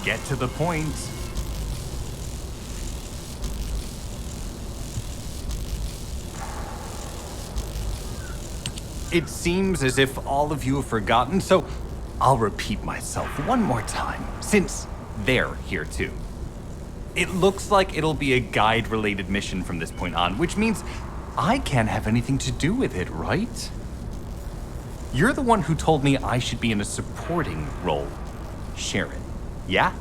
get to the point. It seems as if all of you have forgotten, so I'll repeat myself one more time, since they're here too. It looks like it'll be a guide-related mission from this point on, which means I can't have anything to do with it, right? You're the one who told me I should be in a supporting role, Sharon. Yeah?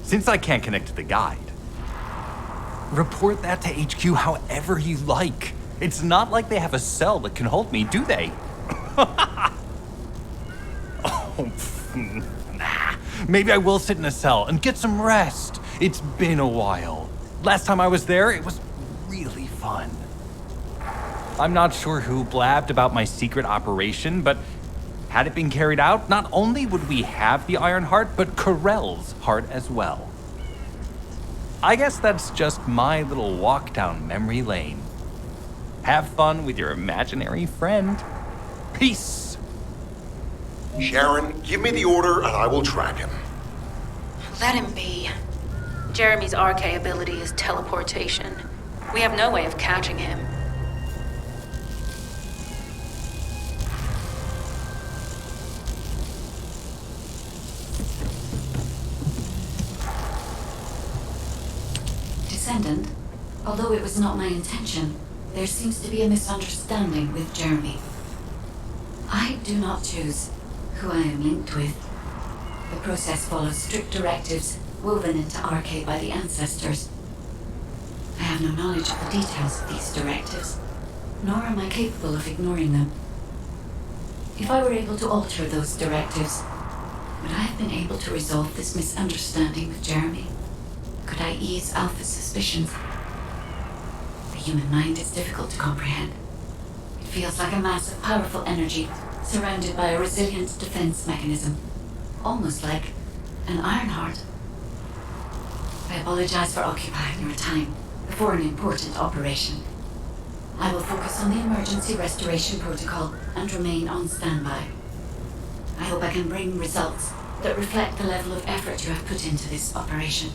Since I can't connect to the guide. Report that to HQ however you like. It's not like they have a cell that can hold me, do they? Oh, nah. Maybe I will sit in a cell and get some rest. It's been a while. Last time I was there, it was really fun. I'm not sure who blabbed about my secret operation, but had it been carried out, not only would we have the Iron Heart, but Corell's heart as well. I guess that's just my little walk down memory lane. Have fun with your imaginary friend. Peace. Sharon, give me the order and I will track him. Let him be. Jeremy's RK ability is teleportation. We have no way of catching him. Descendant, although it was not my intention, there seems to be a misunderstanding with Jeremy. I do not choose who I am linked with. The process follows strict directives woven into RK by the ancestors. I have no knowledge of the details of these directives, nor am I capable of ignoring them. If I were able to alter those directives, would I have been able to resolve this misunderstanding with Jeremy? Could I ease Alpha's suspicions? The human mind is difficult to comprehend. It feels like a mass of powerful energy surrounded by a resilient defense mechanism, almost like an Iron Heart. I apologize for occupying your time before an important operation. I will focus on the emergency restoration protocol and remain on standby. I hope I can bring results that reflect the level of effort you have put into this operation.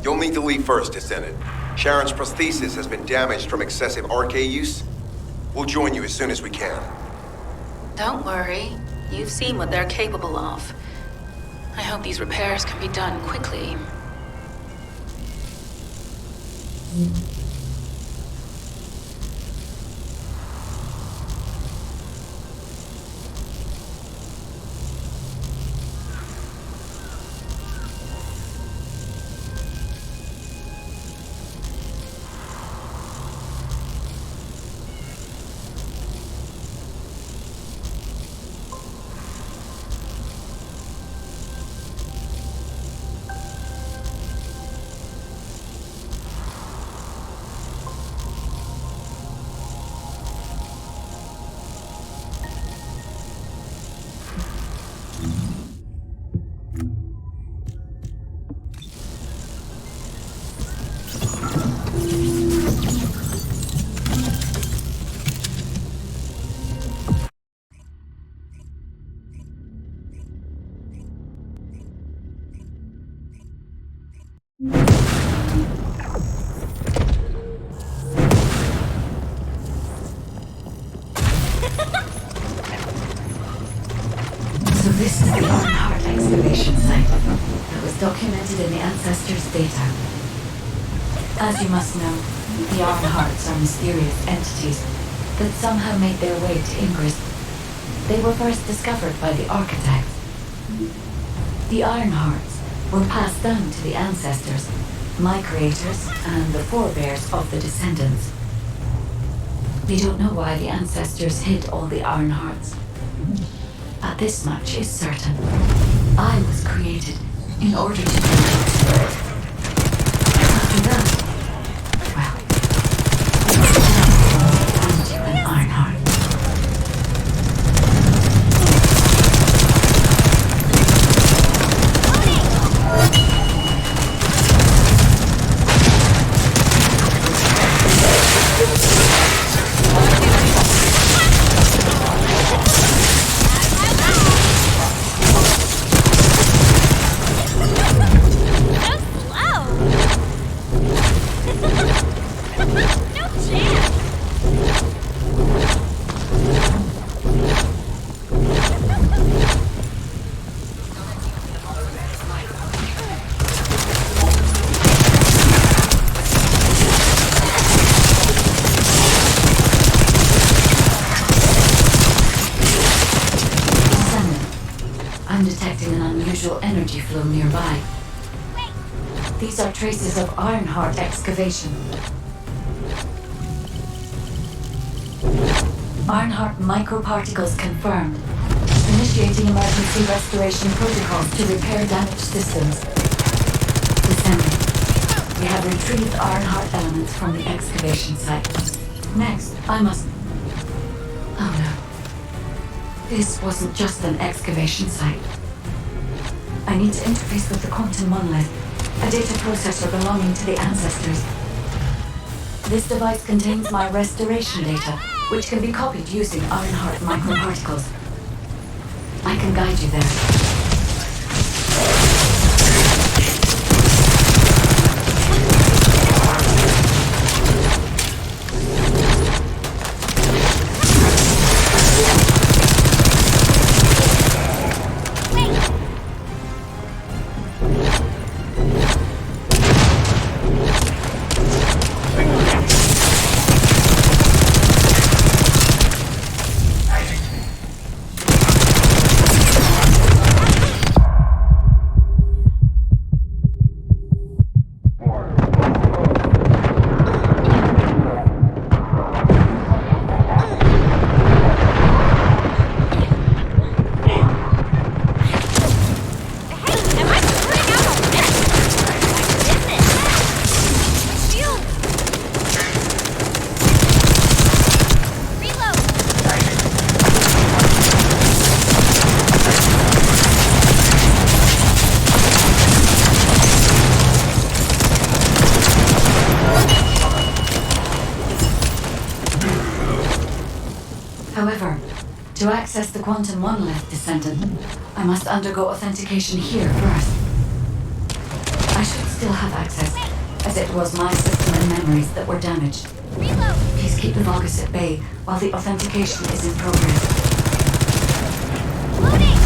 You'll need to leave first, Descendant. Sharon's prosthesis has been damaged from excessive RK use. We'll join you as soon as we can. Don't worry. You've seen what they're capable of. I hope these repairs can be done quickly. So this is the Iron Heart excavation site that was documented in the Ancestors' data. As you must know, the Iron Hearts are mysterious entities that somehow made their way to Ingress. They were first discovered by the architects. The Iron Hearts were passed down to the Ancestors, my creators, and the forebears of the Descendants. We don't know why the Ancestors hid all the Iron Hearts. But this much is certain. I was created in order to do it. After that, well, and an Iron Heart. I'm detecting an unusual energy flow nearby. These are traces of Ironheart excavation. Ironheart microparticles confirmed. Initiating emergency restoration protocols to repair damaged systems. Descendant. We have retrieved Ironheart elements from the excavation site. Next, I must... Oh no. This wasn't just an excavation site. I need to interface with the quantum monolith, a data processor belonging to the ancestors. This device contains my restoration data, which can be copied using Ironheart microparticles. I can guide you there. However, to access the quantum monolith, Descendant, I must undergo authentication here first. I should still have access, as it was my system and memories that were damaged. Reload! Please keep the Vulgus at bay while the authentication is in progress. Loading!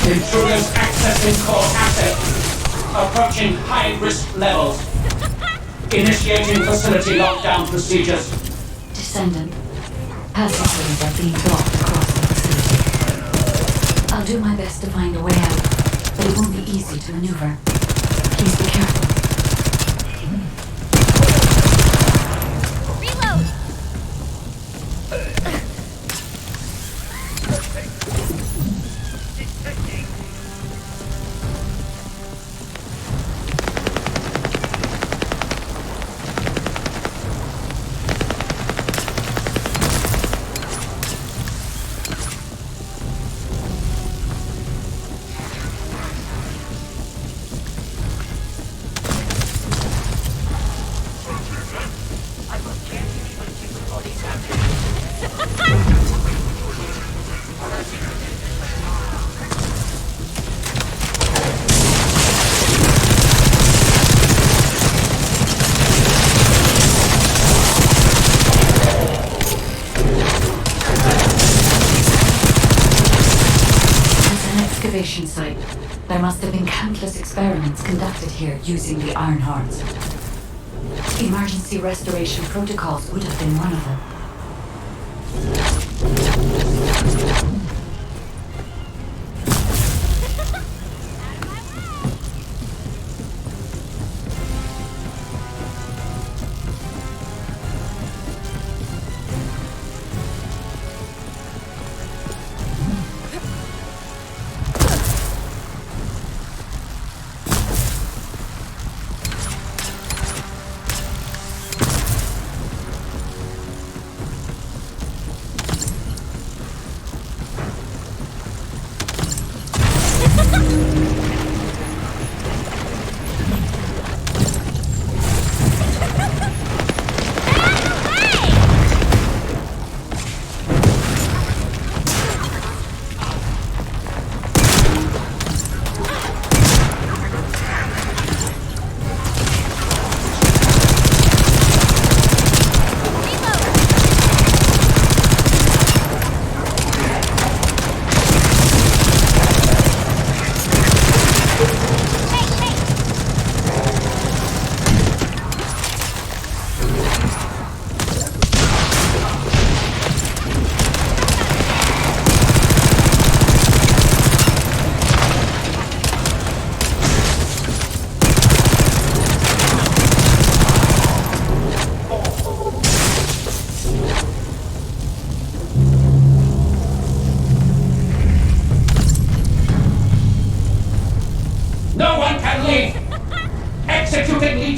Intruders accessing core asset. Approaching high-risk levels. Initiating facility lockdown procedures. Descendant, passageways are being blocked across the facility. I'll do my best to find a way out, but it won't be easy to maneuver. Please be careful. Reload! Excavation site. There must have been countless experiments conducted here using the Ironhearts. Emergency restoration protocols would have been one of them.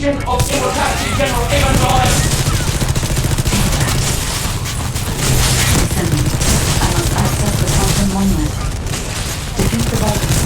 Agent of Immortality General Evans. Descendant, I must access the quantum monolith. Defeat the Vulcan.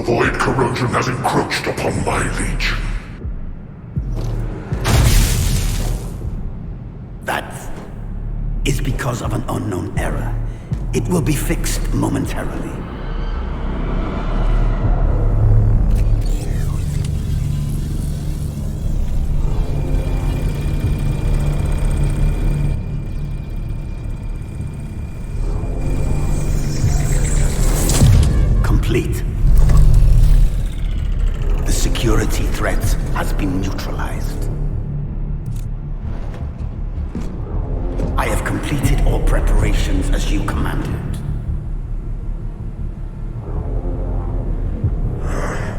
The void corrosion has encroached upon my legion. That is because of an unknown error. It will be fixed momentarily. Complete. The security threat has been neutralized. I have completed all preparations as you commanded.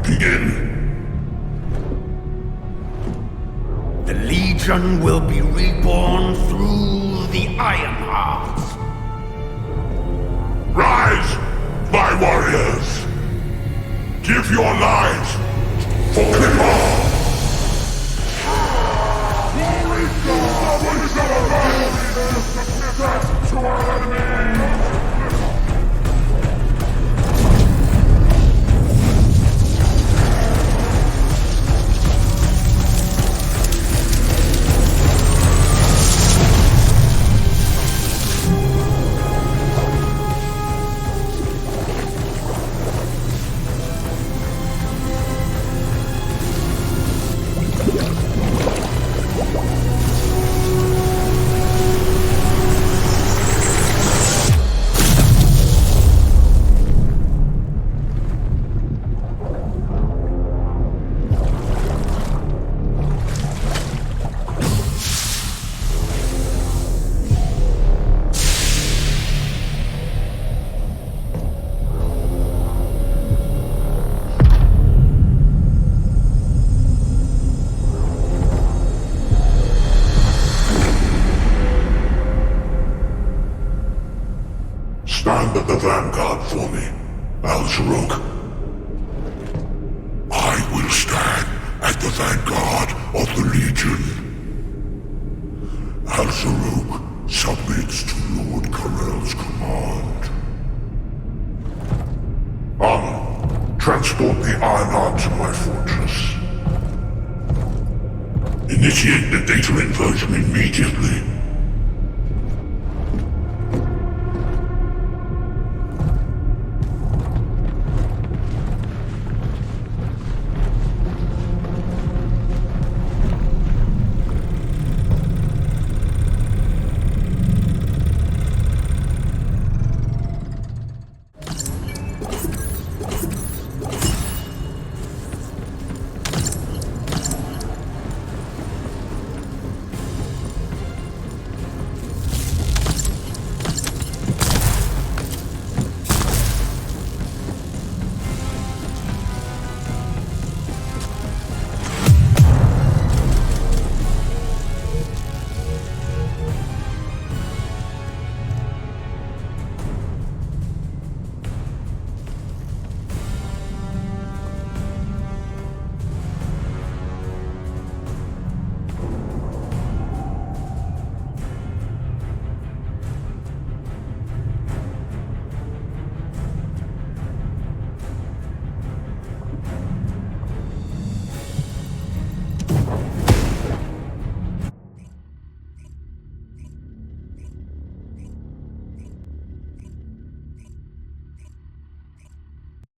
Begin. The Legion will be reborn through the Iron Heart. Rise, my warriors! Give your lives for Clipper! To our enemy! Stand at the vanguard for me, Al-Zaruk. I will stand at the vanguard of the Legion. Al-Zaruk submits to Lord Karel's command. Amun, transport the Ironheart to my fortress. Initiate the data inversion immediately.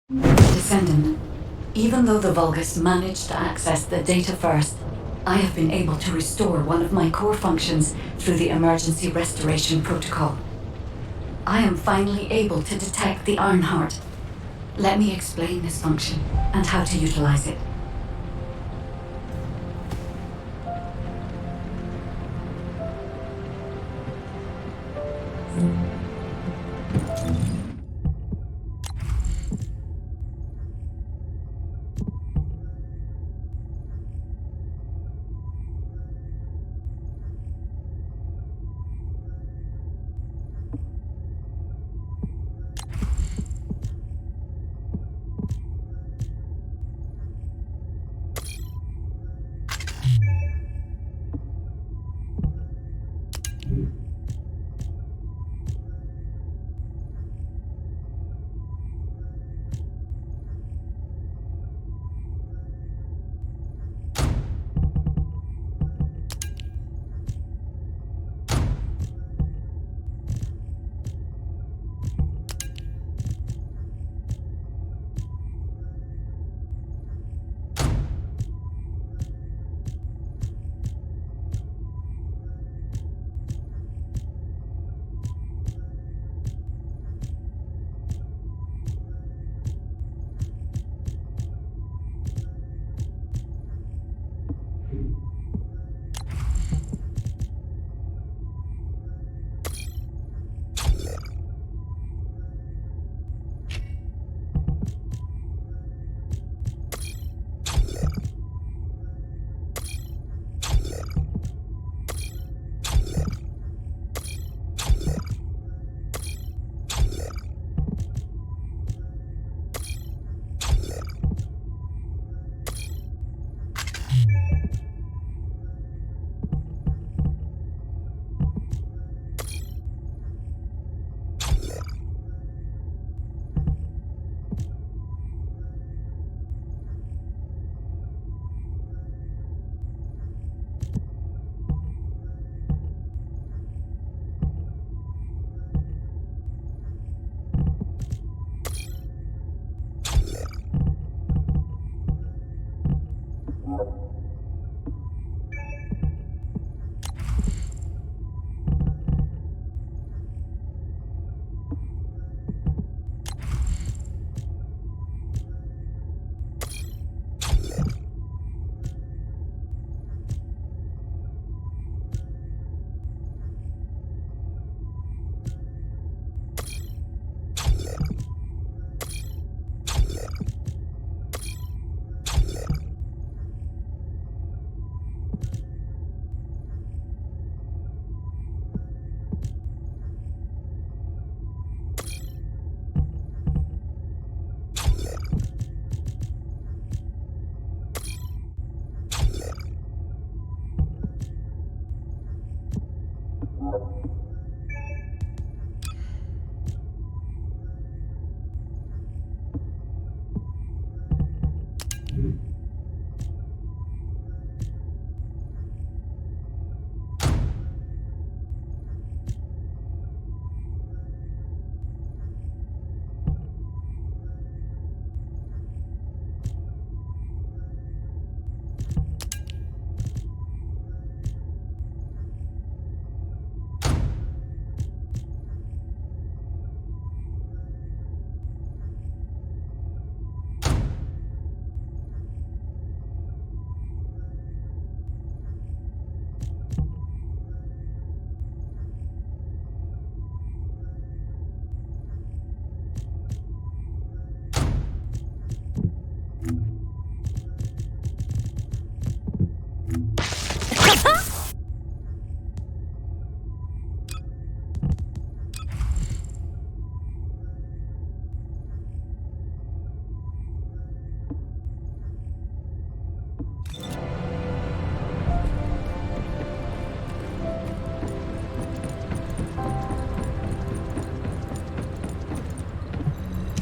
Descendant, even though the Vulgus managed to access the data first, I have been able to restore one of my core functions through the emergency restoration protocol. I am finally able to detect the Ironheart. Let me explain this function and how to utilize it.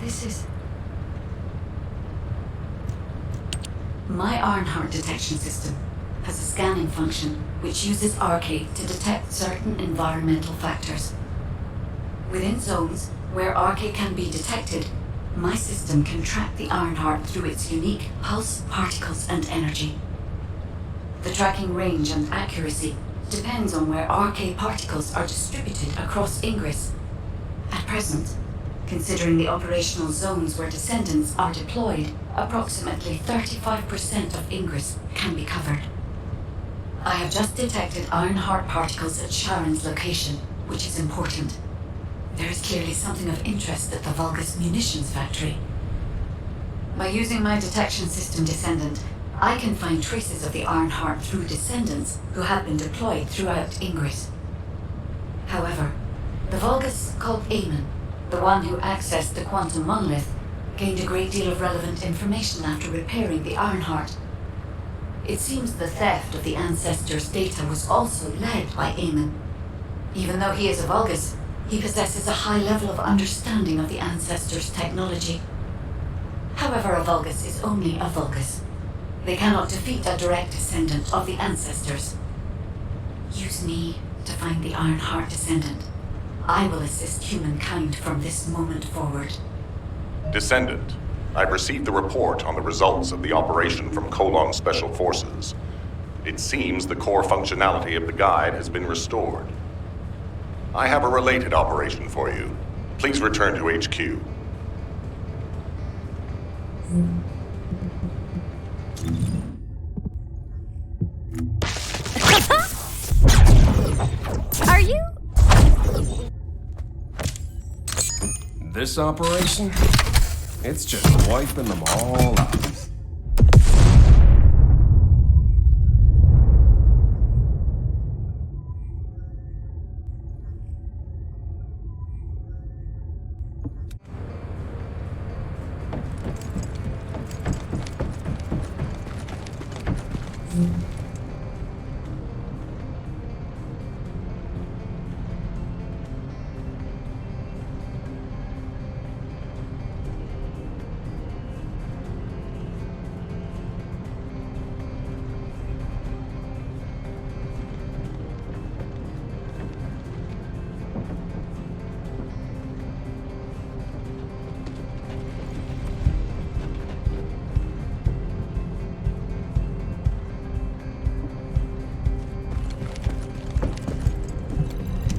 This is... My Ironheart detection system has a scanning function which uses RK to detect certain environmental factors. Within zones where RK can be detected, my system can track the Ironheart through its unique pulse, particles, and energy. The tracking range and accuracy depends on where RK particles are distributed across Ingress. At present, considering the operational zones where Descendants are deployed, approximately 35% of Ingress can be covered. I have just detected Ironheart particles at Sharon's location, which is important. There is clearly something of interest at the Vulgus munitions factory. By using my detection system Descendant, I can find traces of the Ironheart through Descendants who have been deployed throughout Ingress. However, the Vulgus called Eamon, the one who accessed the quantum monolith, gained a great deal of relevant information after repairing the Ironheart. It seems the theft of the Ancestors' data was also led by Eamon. Even though he is a Vulgus, he possesses a high level of understanding of the Ancestors' technology. However, a Vulgus is only a Vulgus. They cannot defeat a direct descendant of the Ancestors. Use me to find the Ironheart Descendant. I will assist humankind from this moment forward. Descendant, I've received the report on the results of the operation from Colon Special Forces. It seems the core functionality of the guide has been restored. I have a related operation for you. Please return to HQ. Are you? This operation? It's just wiping them all out.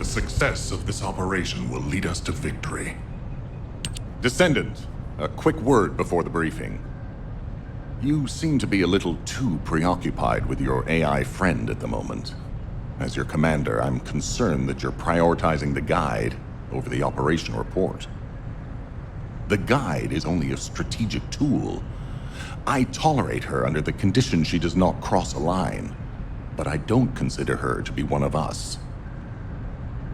The success of this operation will lead us to victory. Descendant, a quick word before the briefing. You seem to be a little too preoccupied with your AI friend at the moment. As your commander, I'm concerned that you're prioritizing the guide over the operation report. The guide is only a strategic tool. I tolerate her under the condition she does not cross a line, but I don't consider her to be one of us.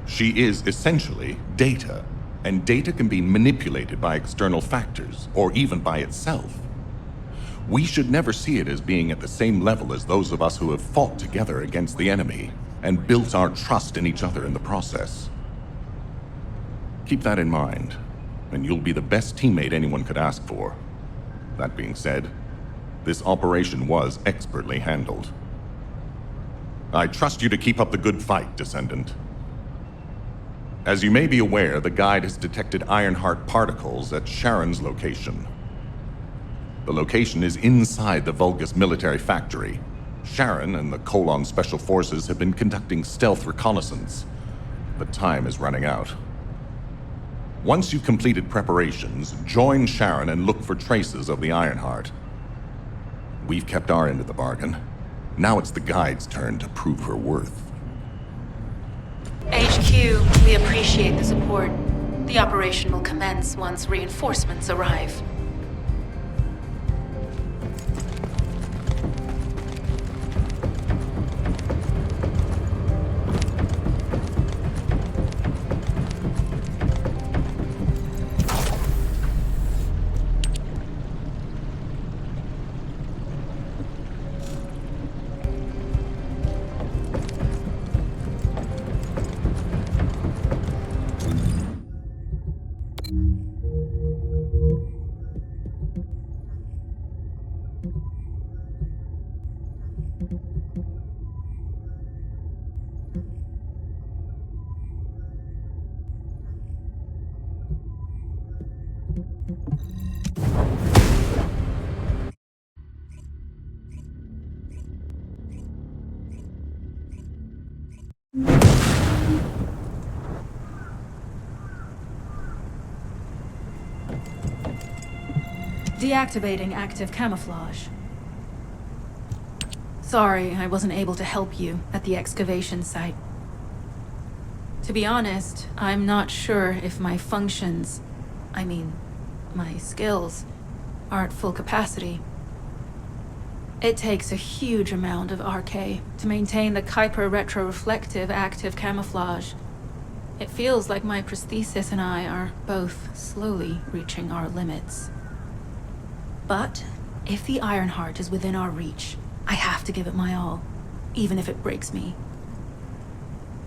She is essentially data, and data can be manipulated by external factors, or even by itself. We should never see it as being at the same level as those of us who have fought together against the enemy. and built our trust in each other in the process. Keep that in mind, and you'll be the best teammate anyone could ask for. That being said, this operation was expertly handled. I trust you to keep up the good fight, Descendant. As you may be aware, the Guide has detected Ironheart particles at Sharon's location. The location is inside the Vulgus military factory. Sharon and the Colon Special Forces have been conducting stealth reconnaissance, but time is running out. Once you've completed preparations, join Sharon and look for traces of the Ironheart. We've kept our end of the bargain. Now it's the Guide's turn to prove her worth. HQ, we appreciate the support. The operation will commence once reinforcements arrive. Deactivating active camouflage. Sorry, I wasn't able to help you at the excavation site. To be honest, I'm not sure if my functions, my skills, are at full capacity. It takes a huge amount of RK to maintain the Kuiper retroreflective active camouflage. It feels like my prosthesis and I are both slowly reaching our limits. But if the Ironheart is within our reach, I have to give it my all, even if it breaks me.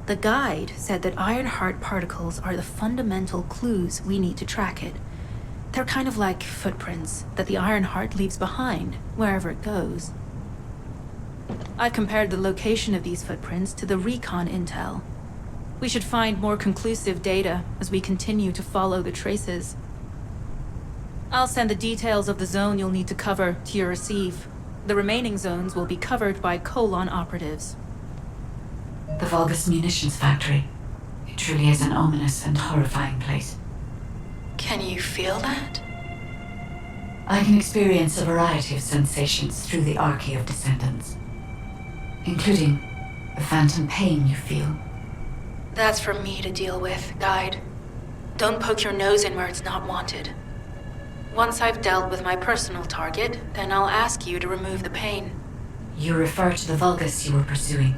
The Guide said that Ironheart particles are the fundamental clues we need to track it. They're kind of like footprints that the Ironheart leaves behind, wherever it goes. I've compared the location of these footprints to the recon intel. We should find more conclusive data as we continue to follow the traces. I'll send the details of the zone you'll need to cover to your receive. The remaining zones will be covered by Colon operatives. The Vulgus munitions factory. It truly is an ominous and horrifying place. Can you feel that? I can experience a variety of sensations through the archy of Descendants, including the phantom pain you feel. That's for me to deal with, Guide. Don't poke your nose in where it's not wanted. Once I've dealt with my personal target, then I'll ask you to remove the pain. You refer to the Vulgus you were pursuing.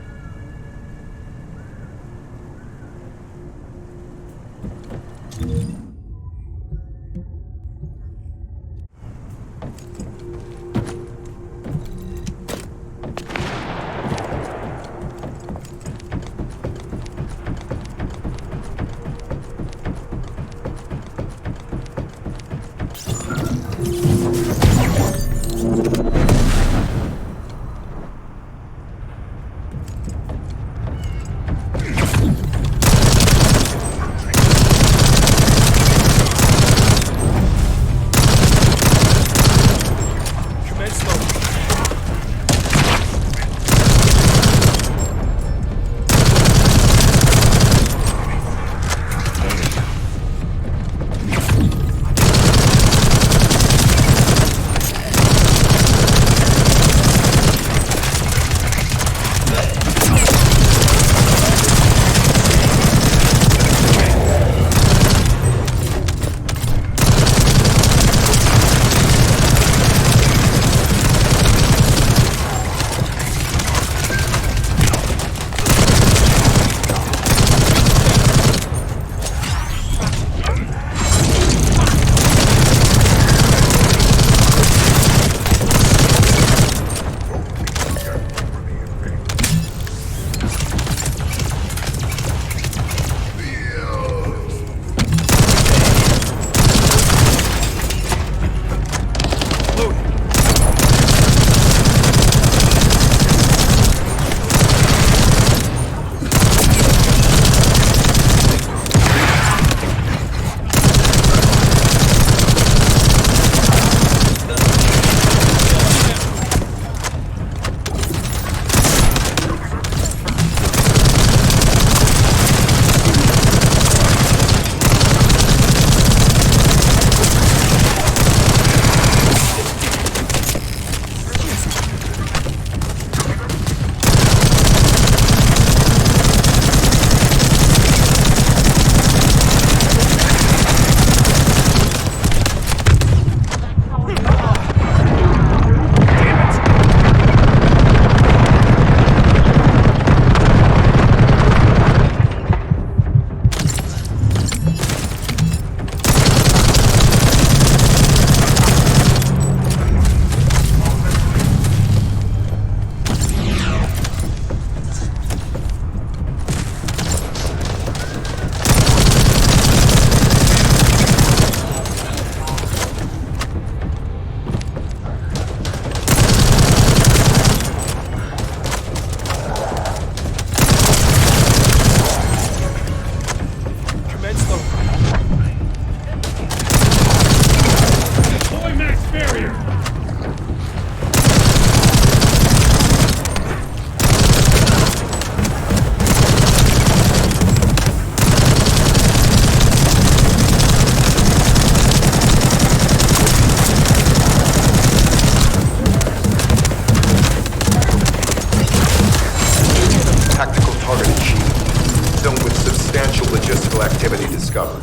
activity discovered.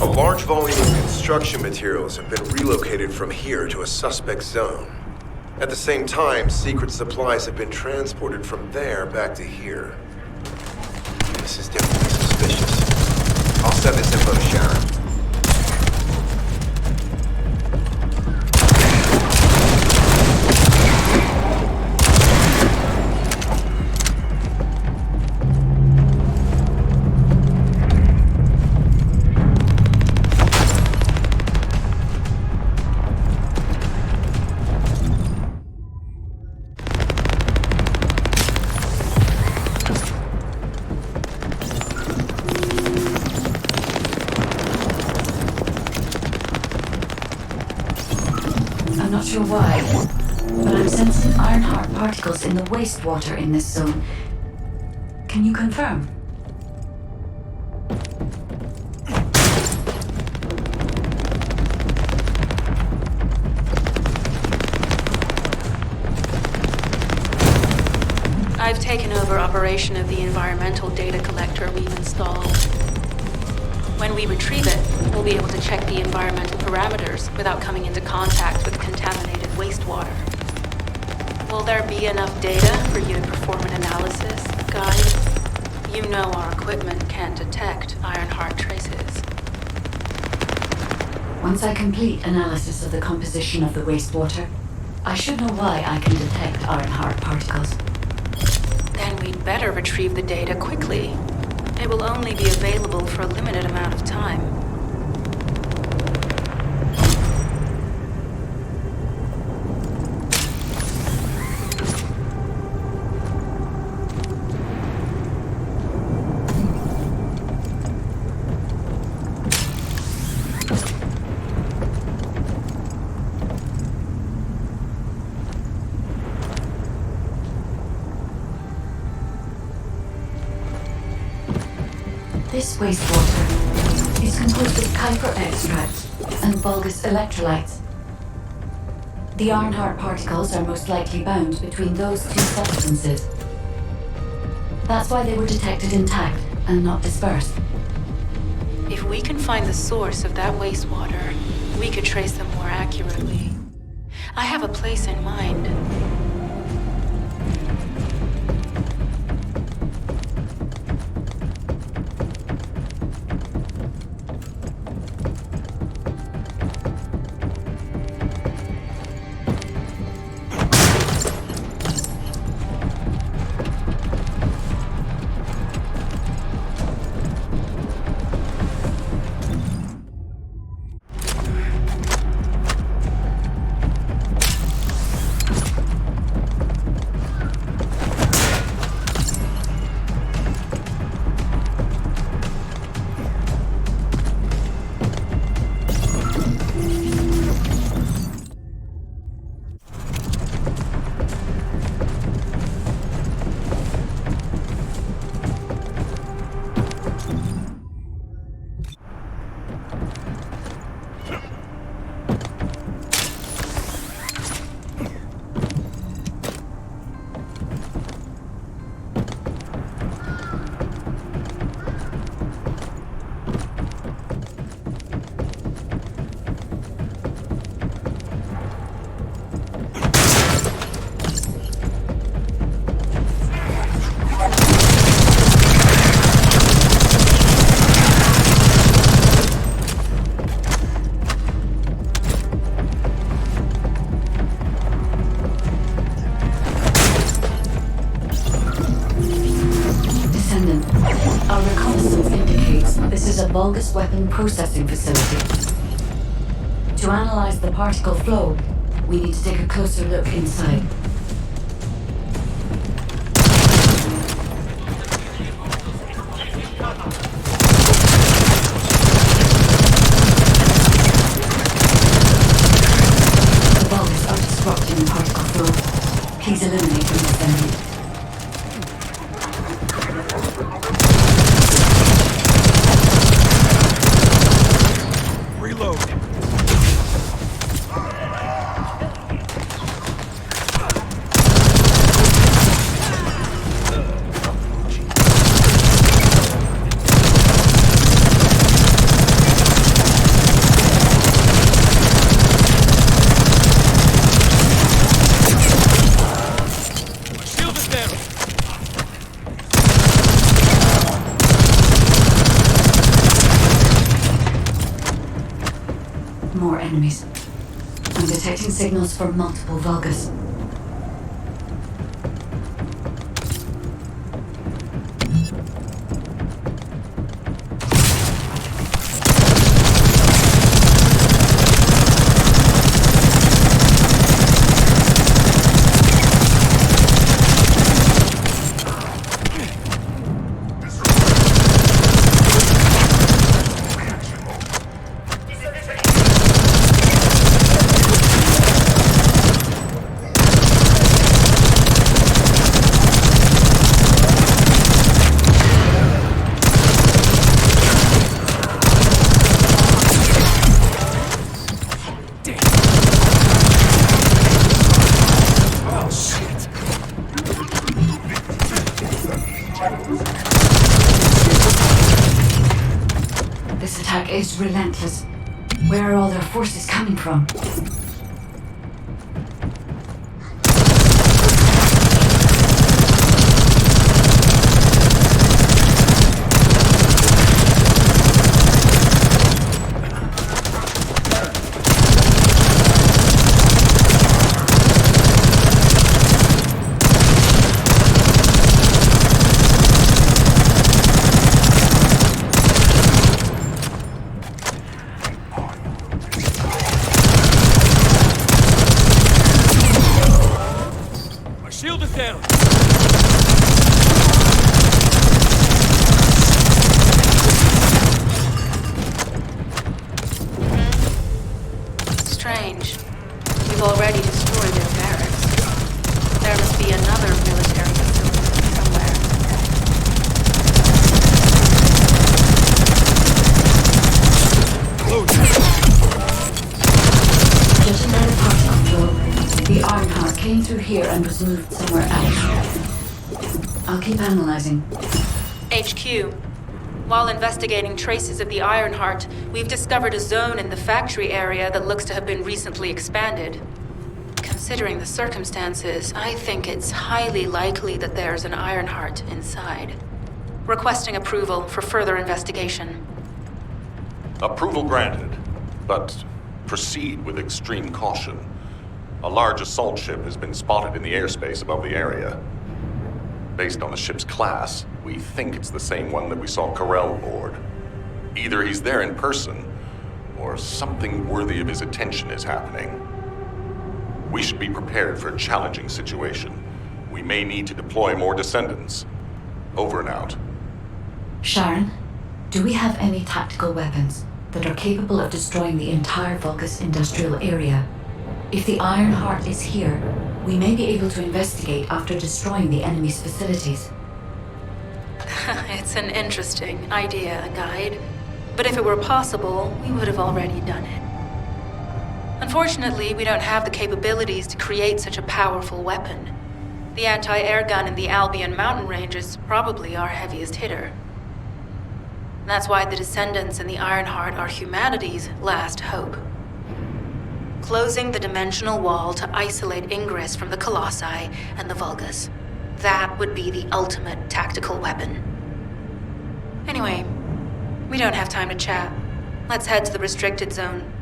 A large volume of construction materials have been relocated from here to a suspect zone. At the same time, secret supplies have been transported from there back to here. This is definitely suspicious. I'll send this info to Sharon. I'm not sure why, but I'm sensing Ironheart particles in the wastewater in this zone. Can you confirm? I've taken over operation of the environmental data collector we've installed. When we retrieve it, we'll be able to check the environmental parameters without coming into contact with contaminated wastewater. Will there be enough data for you to perform an analysis, Guide? You know our equipment can't detect Ironheart traces. Once I complete analysis of the composition of the wastewater, I should know why I can detect Ironheart particles. Then we'd better retrieve the data quickly. It will only be available for a limited amount of time. This wastewater is composed of Kuiper extracts and bulbous electrolytes. The Ironheart particles are most likely bound between those two substances. That's why they were detected intact and not dispersed. If we can find the source of that wastewater, we could trace them more accurately. I have a place in mind. Our reconnaissance indicates this is a bulbous weapon processing facility. To analyze the particle flow, we need to take a closer look inside. The bulbs are disrupting the particle flow. Please eliminate them, Descendant. enemies. I'm detecting signals from multiple Vulgus. This attack is relentless. Where are all their forces coming from? Shield is down. Strange. We've already destroyed their barracks. There must be another military facility somewhere. Just another part control. The Ironheart came through here and was moved somewhere else. I'll keep analyzing. HQ. While investigating traces of the Ironheart, we've discovered a zone in the factory area that looks to have been recently expanded. Considering the circumstances, I think it's highly likely that there's an Ironheart inside. Requesting approval for further investigation. Approval granted, but proceed with extreme caution. A large assault ship has been spotted in the airspace above the area. Based on the ship's class, we think it's the same one that we saw Carell aboard. Either he's there in person, or something worthy of his attention is happening. We should be prepared for a challenging situation. We may need to deploy more Descendants. Over and out. Sharon, do we have any tactical weapons that are capable of destroying the entire Vulgus industrial area? If the Ironheart is here, we may be able to investigate after destroying the enemy's facilities. It's an interesting idea, Guide. But if it were possible, we would have already done it. Unfortunately, we don't have the capabilities to create such a powerful weapon. The anti-air gun in the Albion mountain range is probably our heaviest hitter. That's why the Descendants and the Ironheart are humanity's last hope. Closing the dimensional wall to isolate ingress from the Colossi and the Vulgus. That would be the ultimate tactical weapon. Anyway, we don't have time to chat. Let's head to the restricted zone.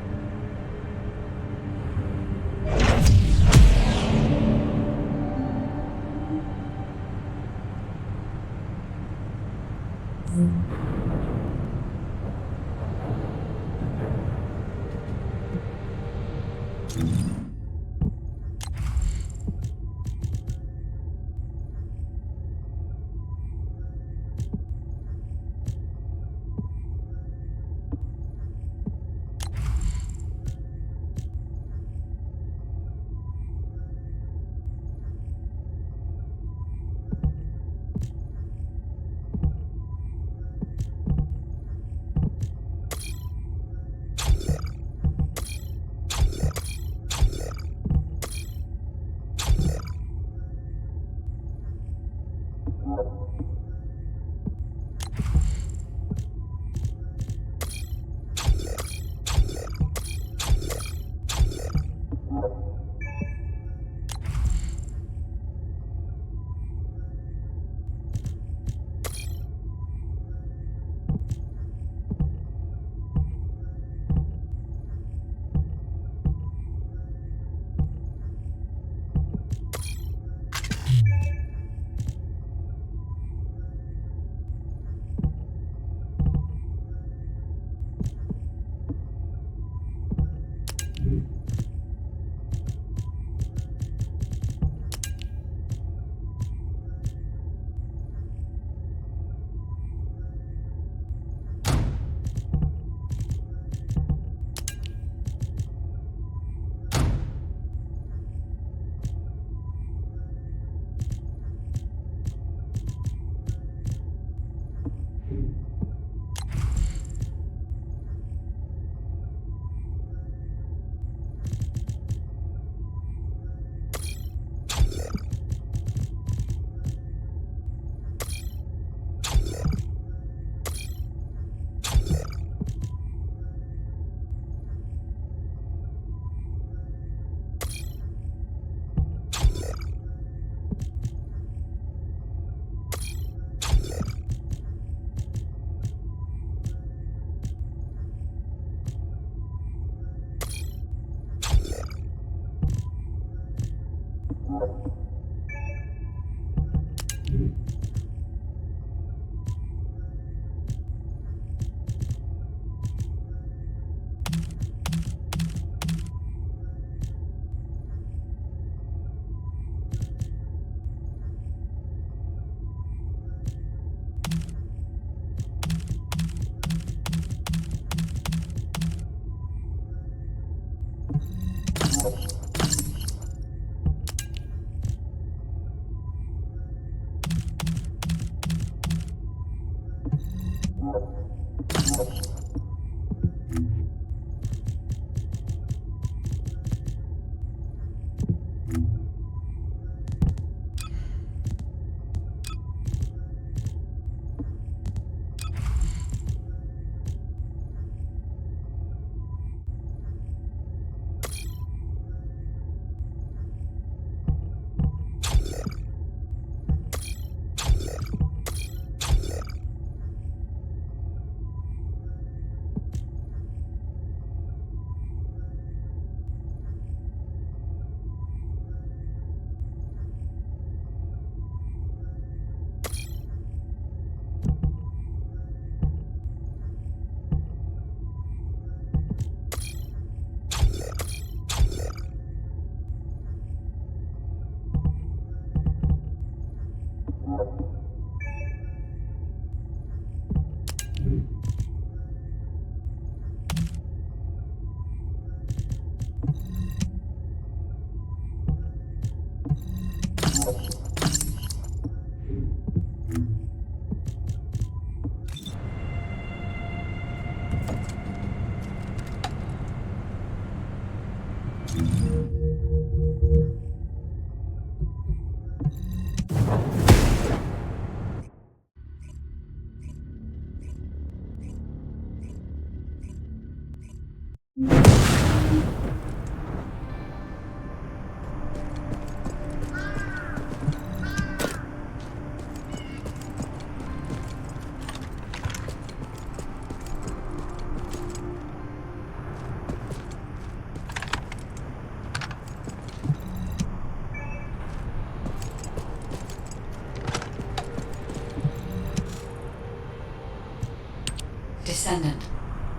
Descendant.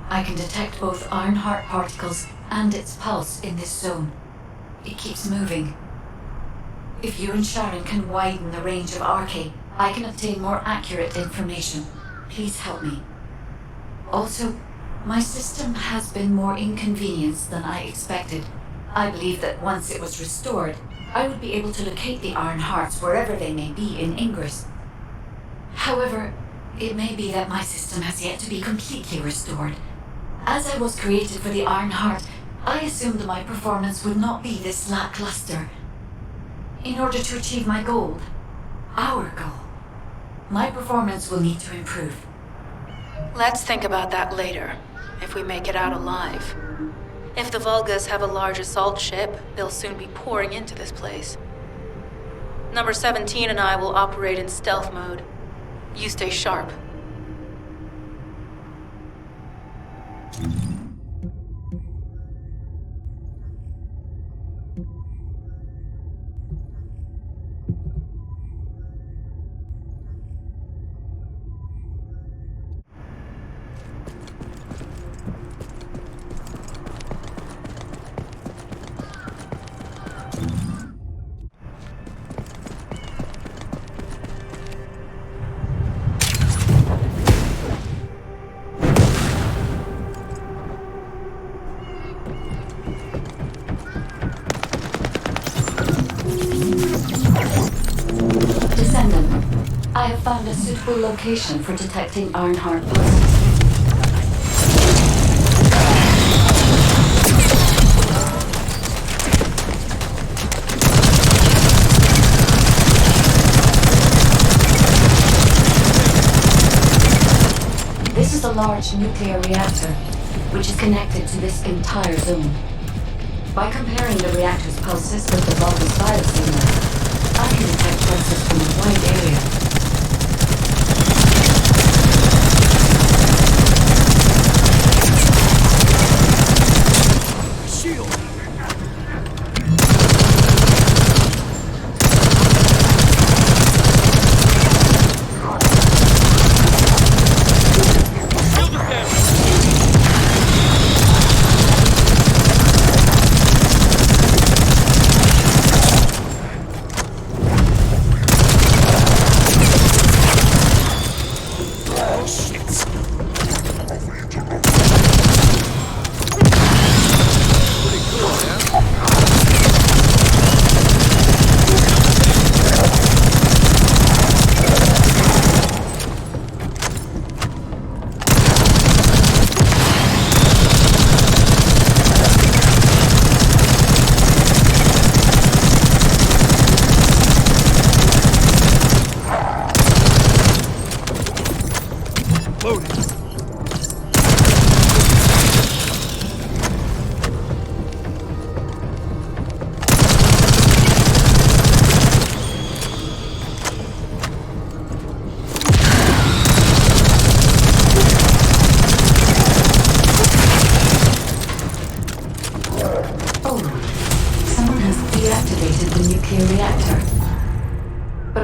I can detect both Ironheart particles and its pulse in this zone. It keeps moving. If you and Sharon can widen the range of Arche, I can obtain more accurate information. Please help me. Also, my system has been more inconvenienced than I expected. I believe that once it was restored, I would be able to locate the Ironhearts wherever they may be in Ingress. However, it may be that my system has yet to be completely restored. As I was created for the Ironheart, I assumed that my performance would not be this lackluster. In order to achieve my goal, our goal, my performance will need to improve. Let's think about that later, if we make it out alive. If the Vulgas have a large assault ship, they'll soon be pouring into this place. Number 17 and I will operate in stealth mode. You stay sharp. Descendant, I have found a suitable location for detecting Ironheart pulses. This is a large nuclear reactor, which is connected to this entire zone. By comparing the reactor's pulses with the Vulgus biosignal, I can detect pulses from a wide area.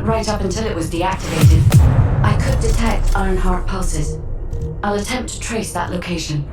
Right up until it was deactivated, I could detect Ironheart pulses. I'll attempt to trace that location.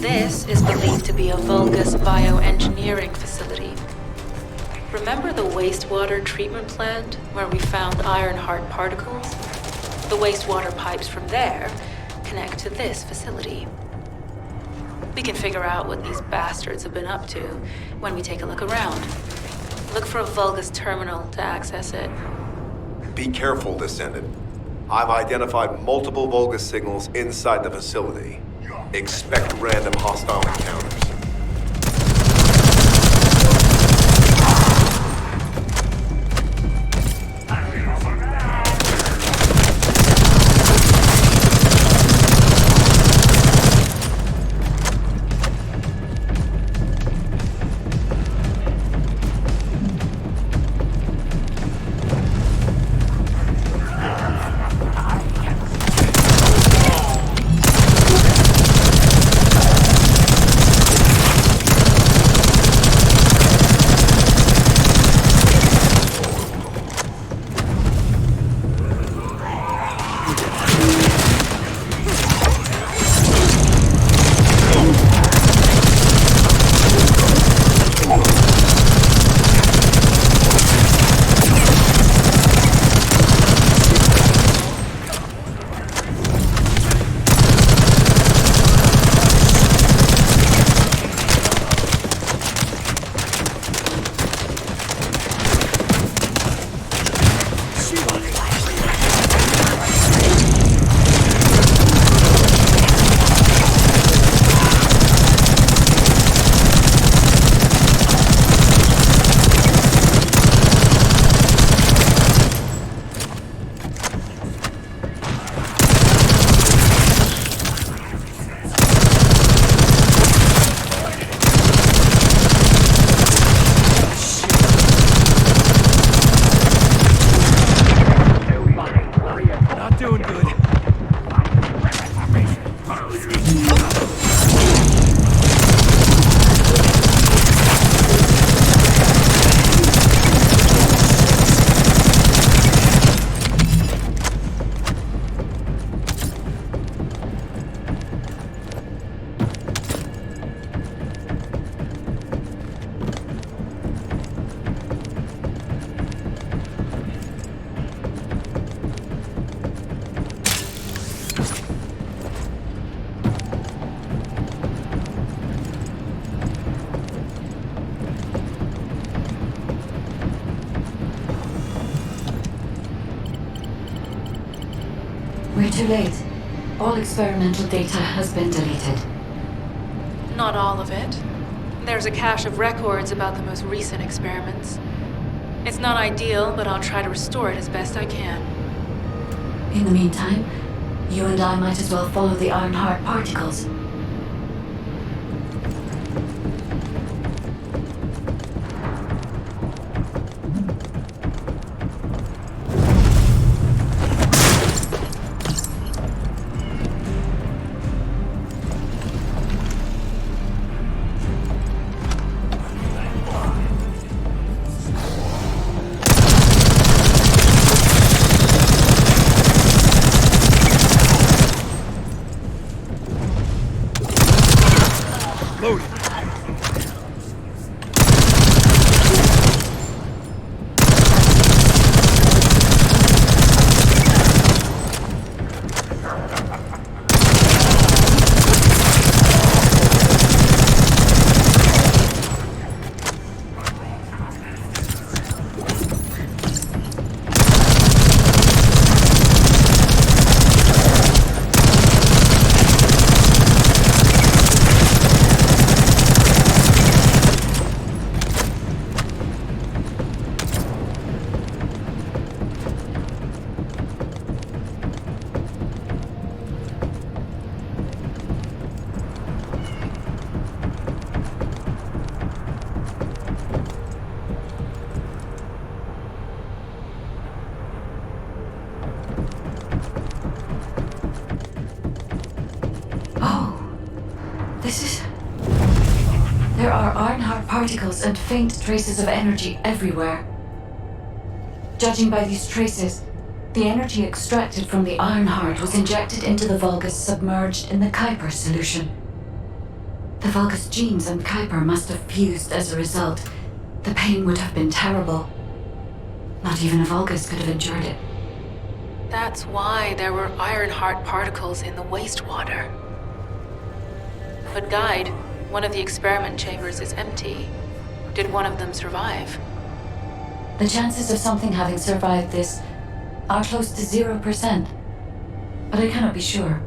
This is believed to be a Vulgus bioengineering facility. Remember the wastewater treatment plant where we found Ironheart particles? The wastewater pipes from there connect to this facility. We can figure out what these bastards have been up to when we take a look around. Look for a Vulgus terminal to access it. Be careful, Descendant. I've identified multiple Vulgus signals inside the facility. Expect random hostile encounters. too late. All experimental data has been deleted. Not all of it. There's a cache of records about the most recent experiments. It's not ideal, but I'll try to restore it as best I can. In the meantime, you and I might as well follow the Ironheart particles. There are Ironheart particles and faint traces of energy everywhere. Judging by these traces, the energy extracted from the Ironheart was injected into the Vulgus submerged in the Kuiper solution. The Vulgus genes and Kuiper must have fused as a result. The pain would have been terrible. Not even a Vulgus could have endured it. That's why there were Ironheart particles in the wastewater. But Guide, one of the experiment chambers is empty. Did one of them survive? The chances of something having survived this are close to 0%, but I cannot be sure.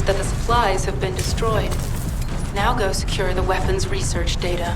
that the supplies have been destroyed. Now go secure the weapons research data.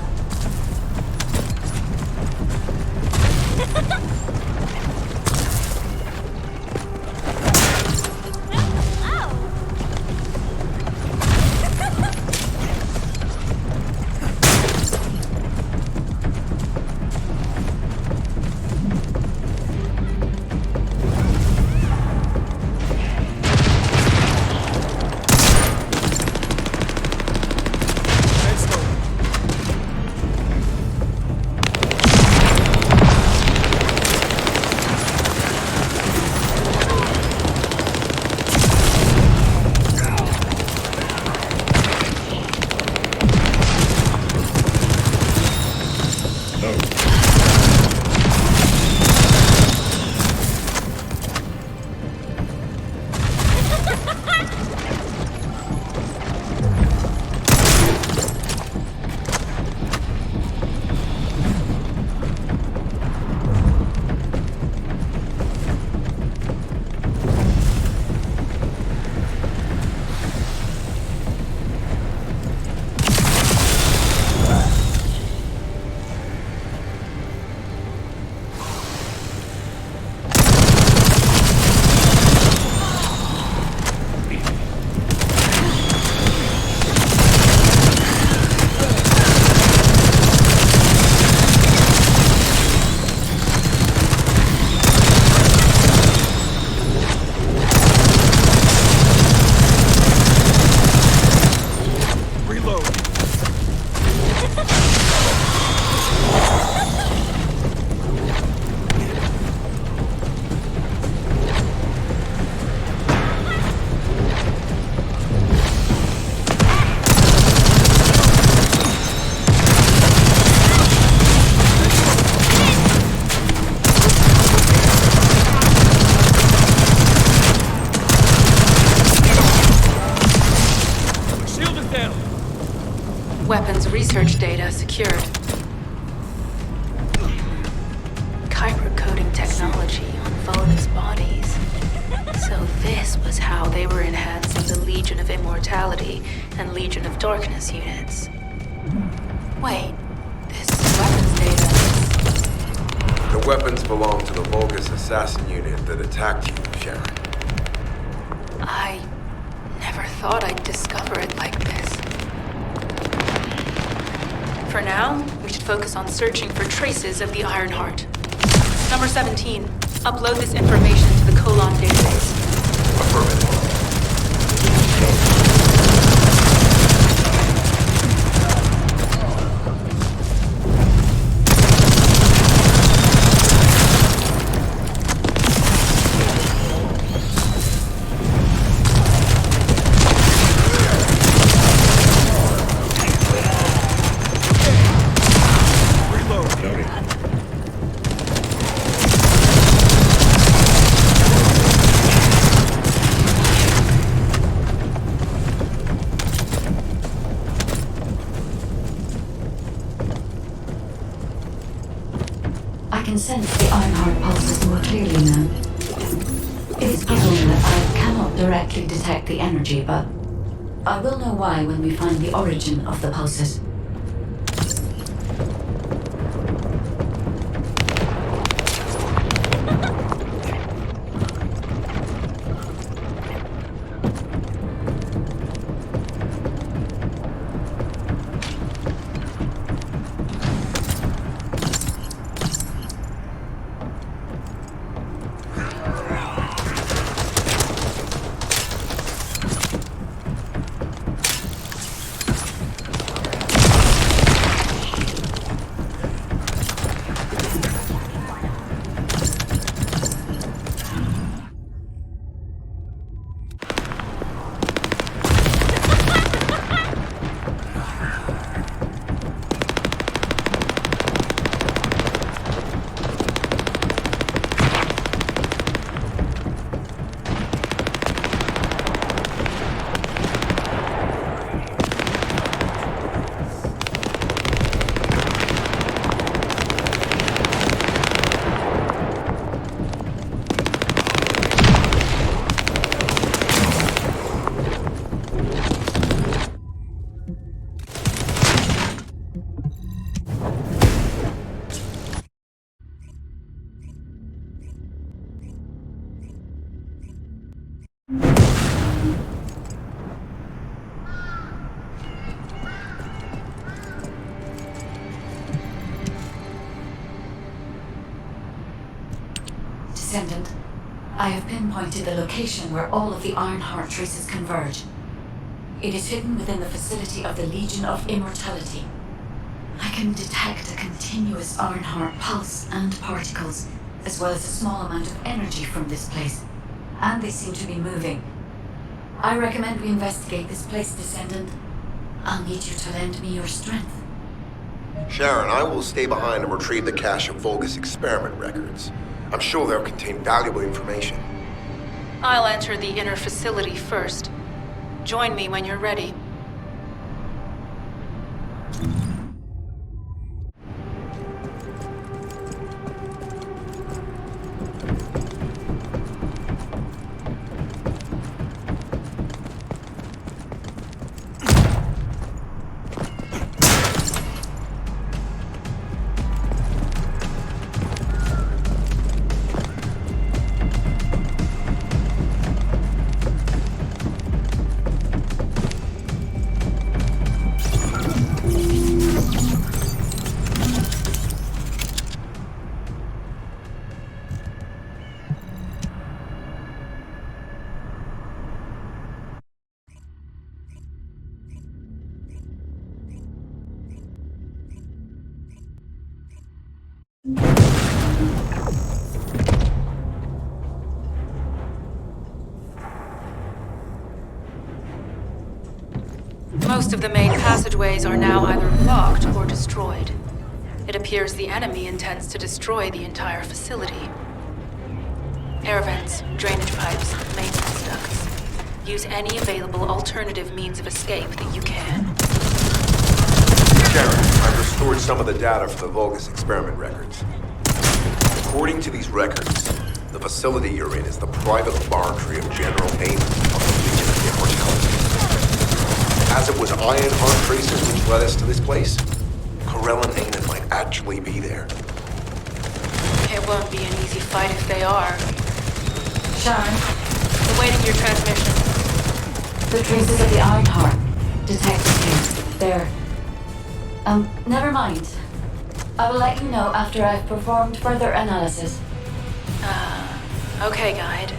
Weapons research data secured. Kyber coding technology on Vulgus bodies. So this was how they were enhancing the Legion of Immortality and Legion of Darkness units. Wait, this weapons data... The weapons belong to the Vulgus assassin unit that attacked you, Sharon. I never thought I'd discover it like this. For now, we should focus on searching for traces of the Ironheart. Number 17, upload this information to the Colon database. Affirmative. can sense the Ironheart pulses more clearly now. It is puzzling that I cannot directly detect the energy, but I will know why when we find the origin of the pulses. Descendant, I have pinpointed the location where all of the Ironheart traces converge. It is hidden within the facility of the Legion of Immortality. I can detect a continuous Ironheart pulse and particles, as well as a small amount of energy from this place. And they seem to be moving. I recommend we investigate this place, Descendant. I'll need you to lend me your strength. Sharon, I will stay behind and retrieve the cache of Vulgus experiment records. I'm sure they'll contain valuable information. I'll enter the inner facility first. Join me when you're ready. Most of the main passageways are now either blocked or destroyed. It appears the enemy intends to destroy the entire facility. Air vents, drainage pipes, maintenance ducts. Use any available alternative means of escape that you can. Sharon, I've restored some of the data from the Vulgus experiment records. According to these records, the facility you're in is the private laboratory of General Amos of the Legion of Immortality. As it was Ironheart tracers which led us to this place, Corell and Aiden might actually be there. It won't be an easy fight if they are. Sharon, Awaiting your transmission. the traces of the Ironheart detected here. They're... never mind. I will let you know after I've performed further analysis. Okay, Guide.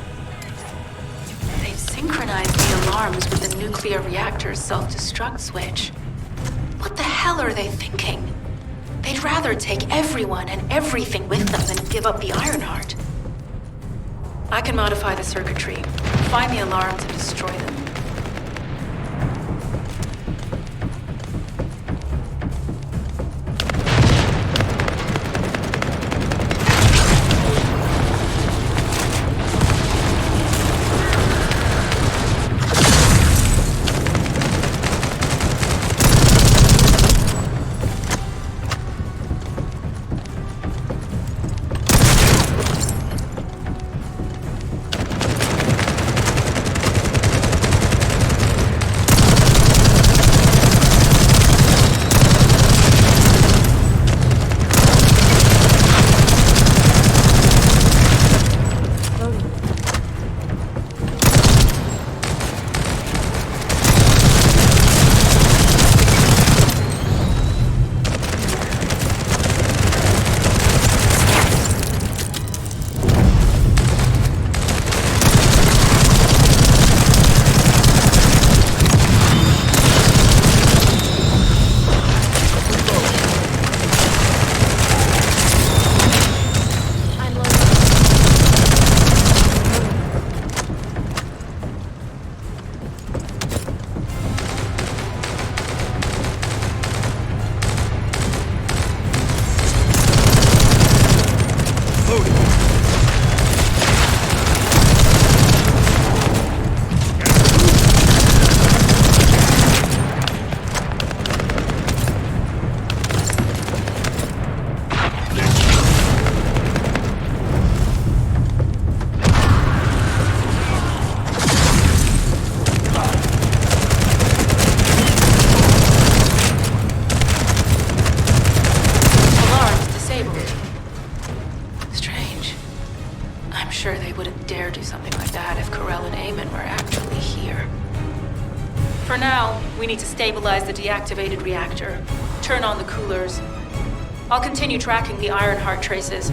They've synchronized the alarms with the nuclear reactor's self-destruct switch. What the hell are they thinking? They'd rather take everyone and everything with them than give up the Ironheart. I can modify the circuitry, find the alarms and destroy them. For now, we need to stabilize the deactivated reactor, turn on the coolers. I'll continue tracking the Ironheart traces.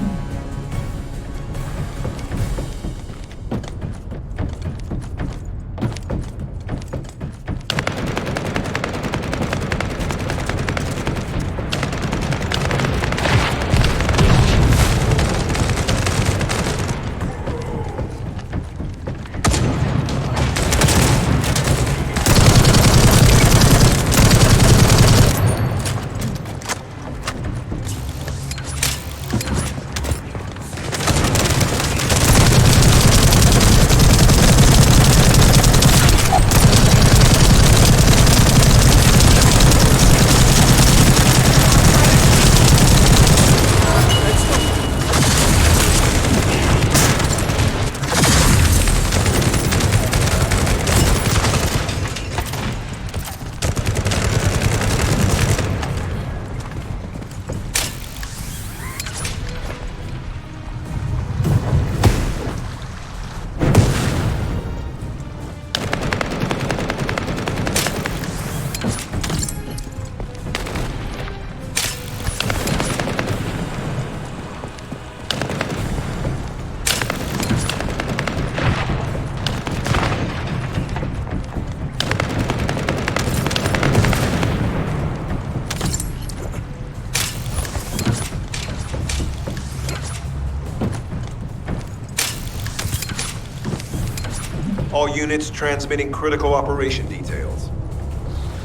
All units transmitting critical operation details.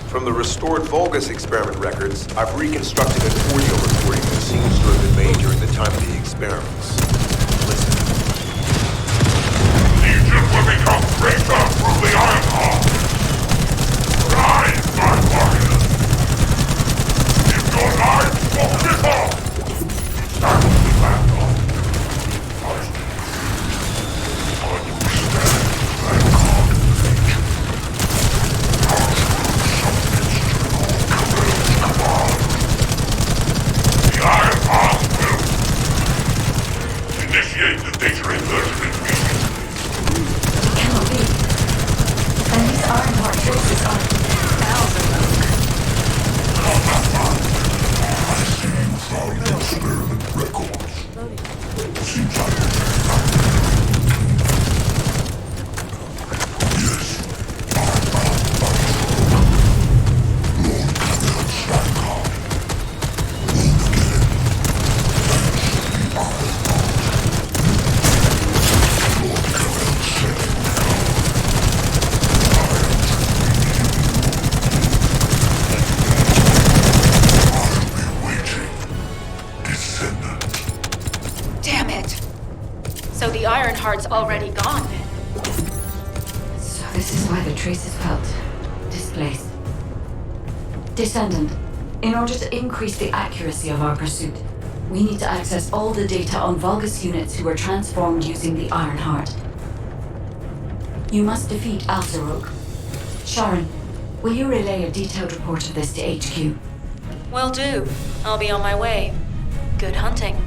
From the restored Vulgus experiment records, I've reconstructed an audio recording that seems to have been made during the time of the experiments. Listen. Legion will become greater through the Ironheart. Rise, my warriors. Give your lives for Hitler. Stand with the Vanguard. Initiate the data inversion meeting. Cannot be. And these Ironheart traces are I see you found experiment records. Seems like Damn it! So the Ironheart's already gone. So this is why the traces felt displaced. Descendant, in order to increase the accuracy of our pursuit, we need to access all the data on Vulgus units who were transformed using the Ironheart. You must defeat Alzarok. Sharon, will you relay a detailed report of this to HQ? Will do. I'll be on my way. Good hunting.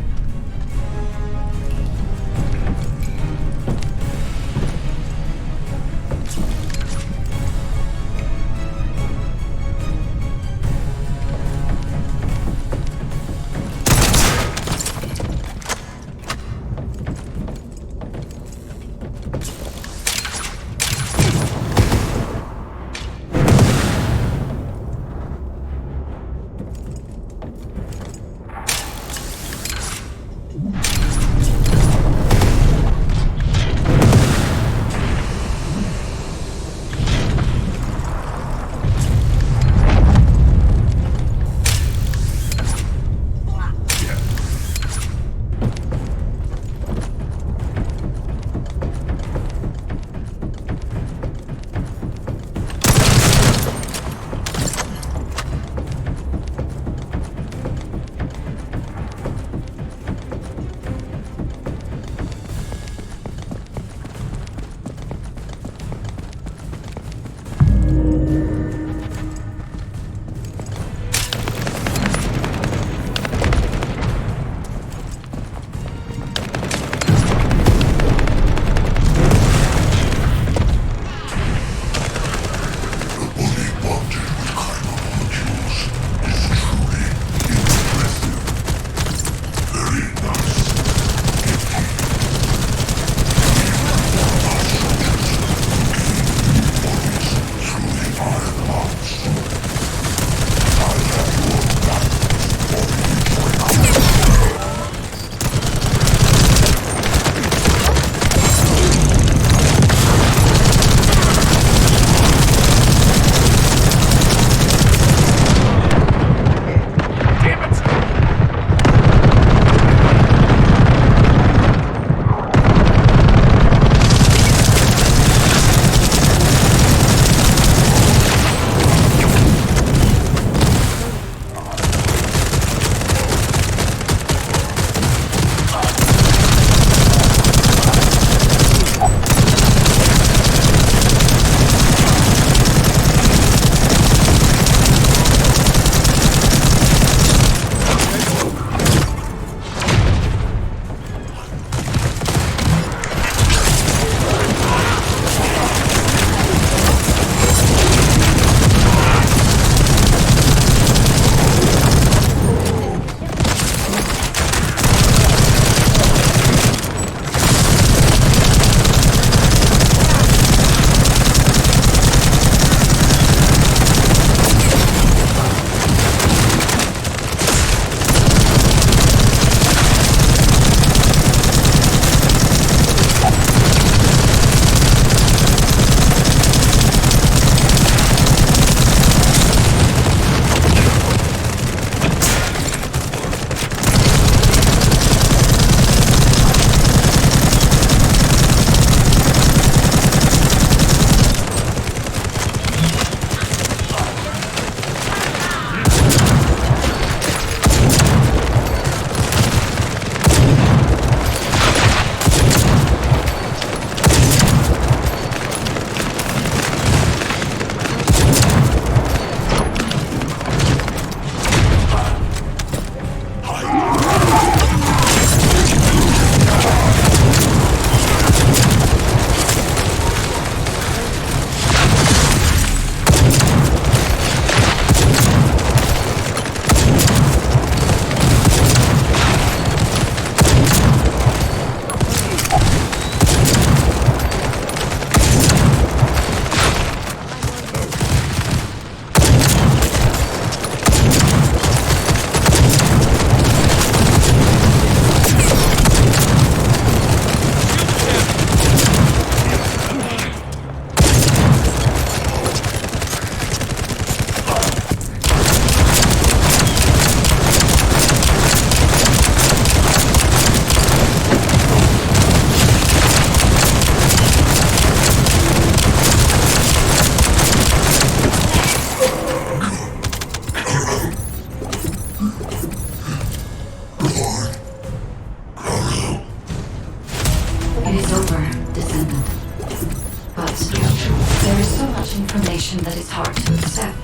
information that is hard to accept.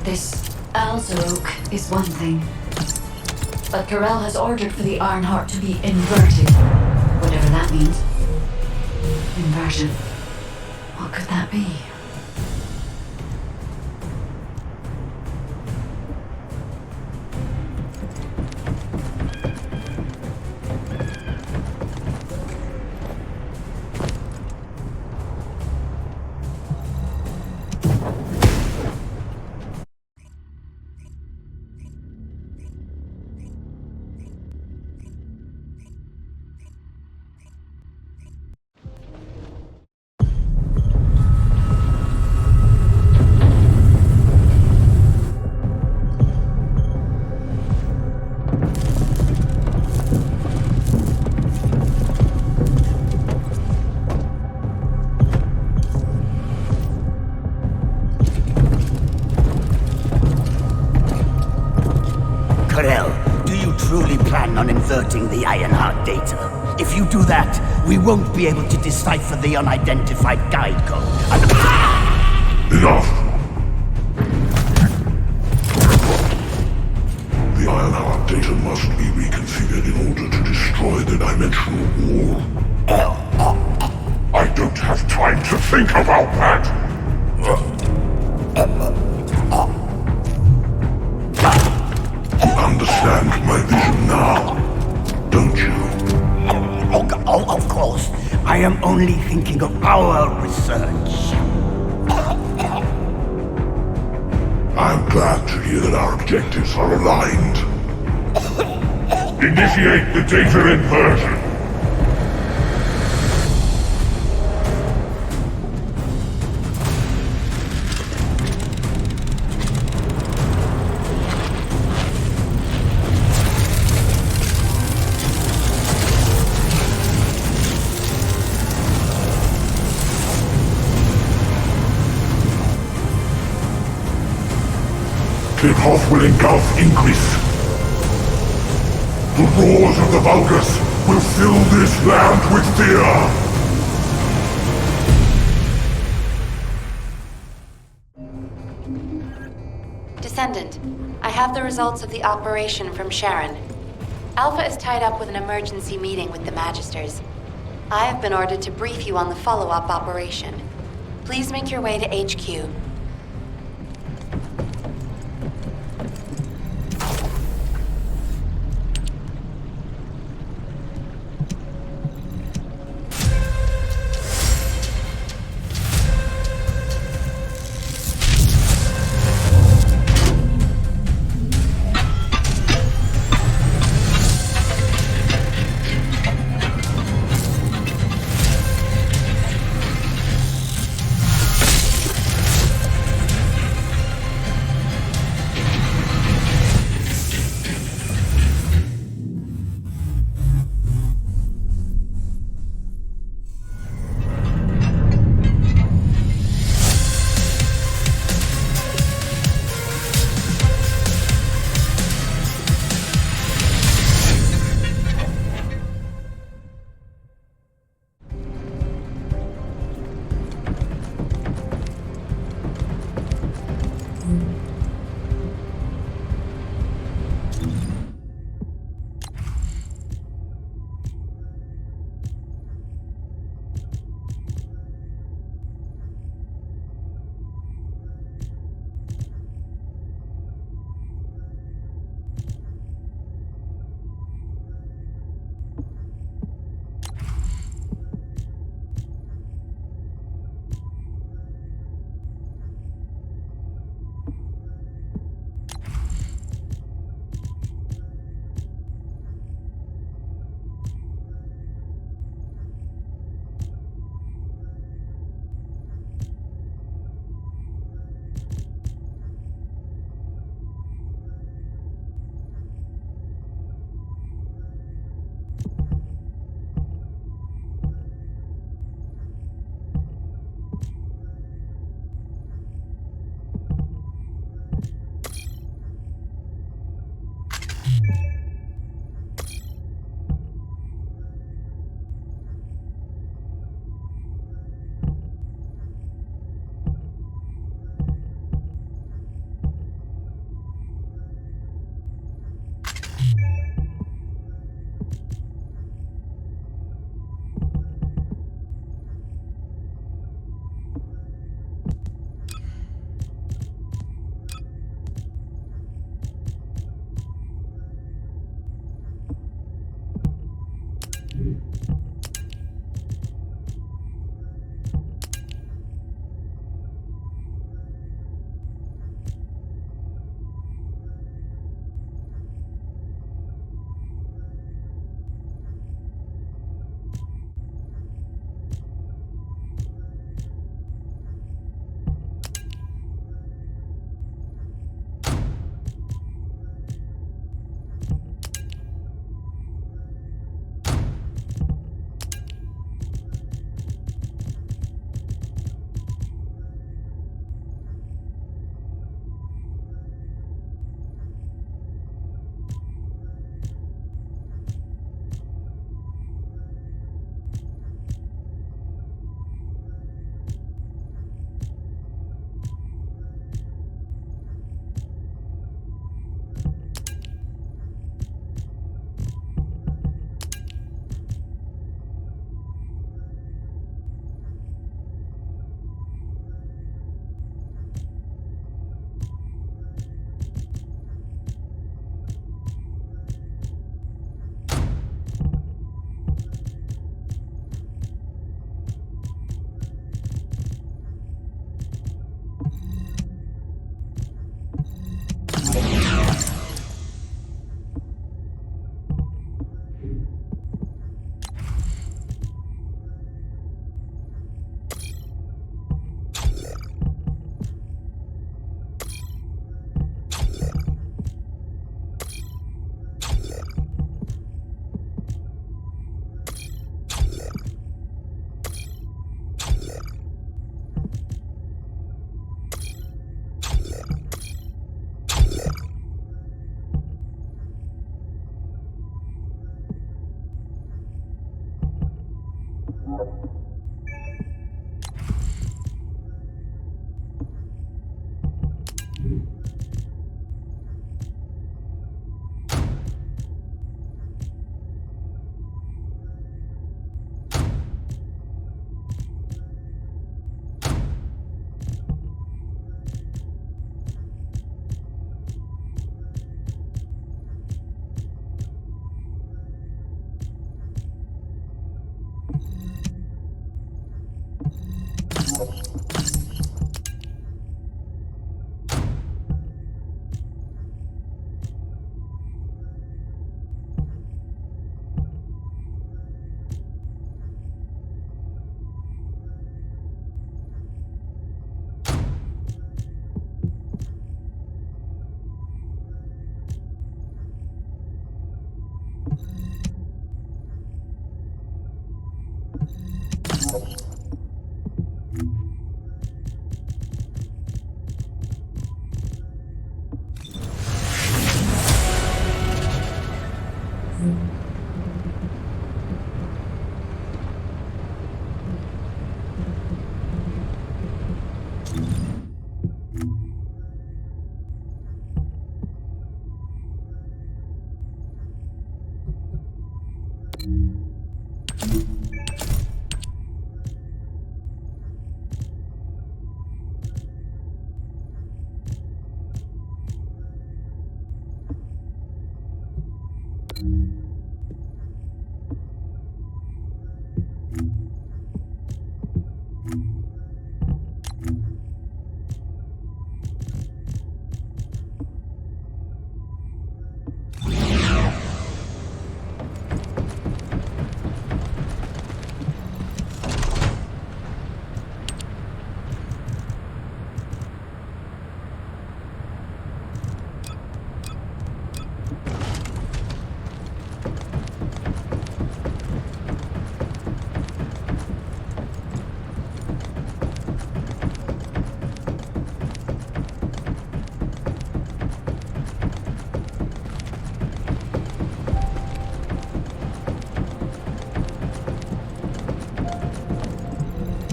This Alzeroke is one thing, but Corel has ordered for the Ironheart to be inverted, whatever that means. Inversion. What could that be? On inverting the Ironheart data. If you do that, we won't be able to decipher the unidentified guide code. Enough! The Ironheart data must be reconfigured in order to destroy the dimensional wall. I don't have time to think about that! You understand my vision now, don't you? Oh, of course. I am only thinking of our research. I'm glad to hear that our objectives are aligned. Initiate the data inversion. Cliff will engulf Increase. The roars of the Vulgus will fill this land with fear! Descendant, I have the results of the operation from Sharon. Alpha is tied up with an emergency meeting with the Magisters. I have been ordered to brief you on the follow-up operation. Please make your way to HQ.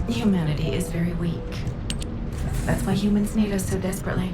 Humanity is very weak. That's why humans need us so desperately.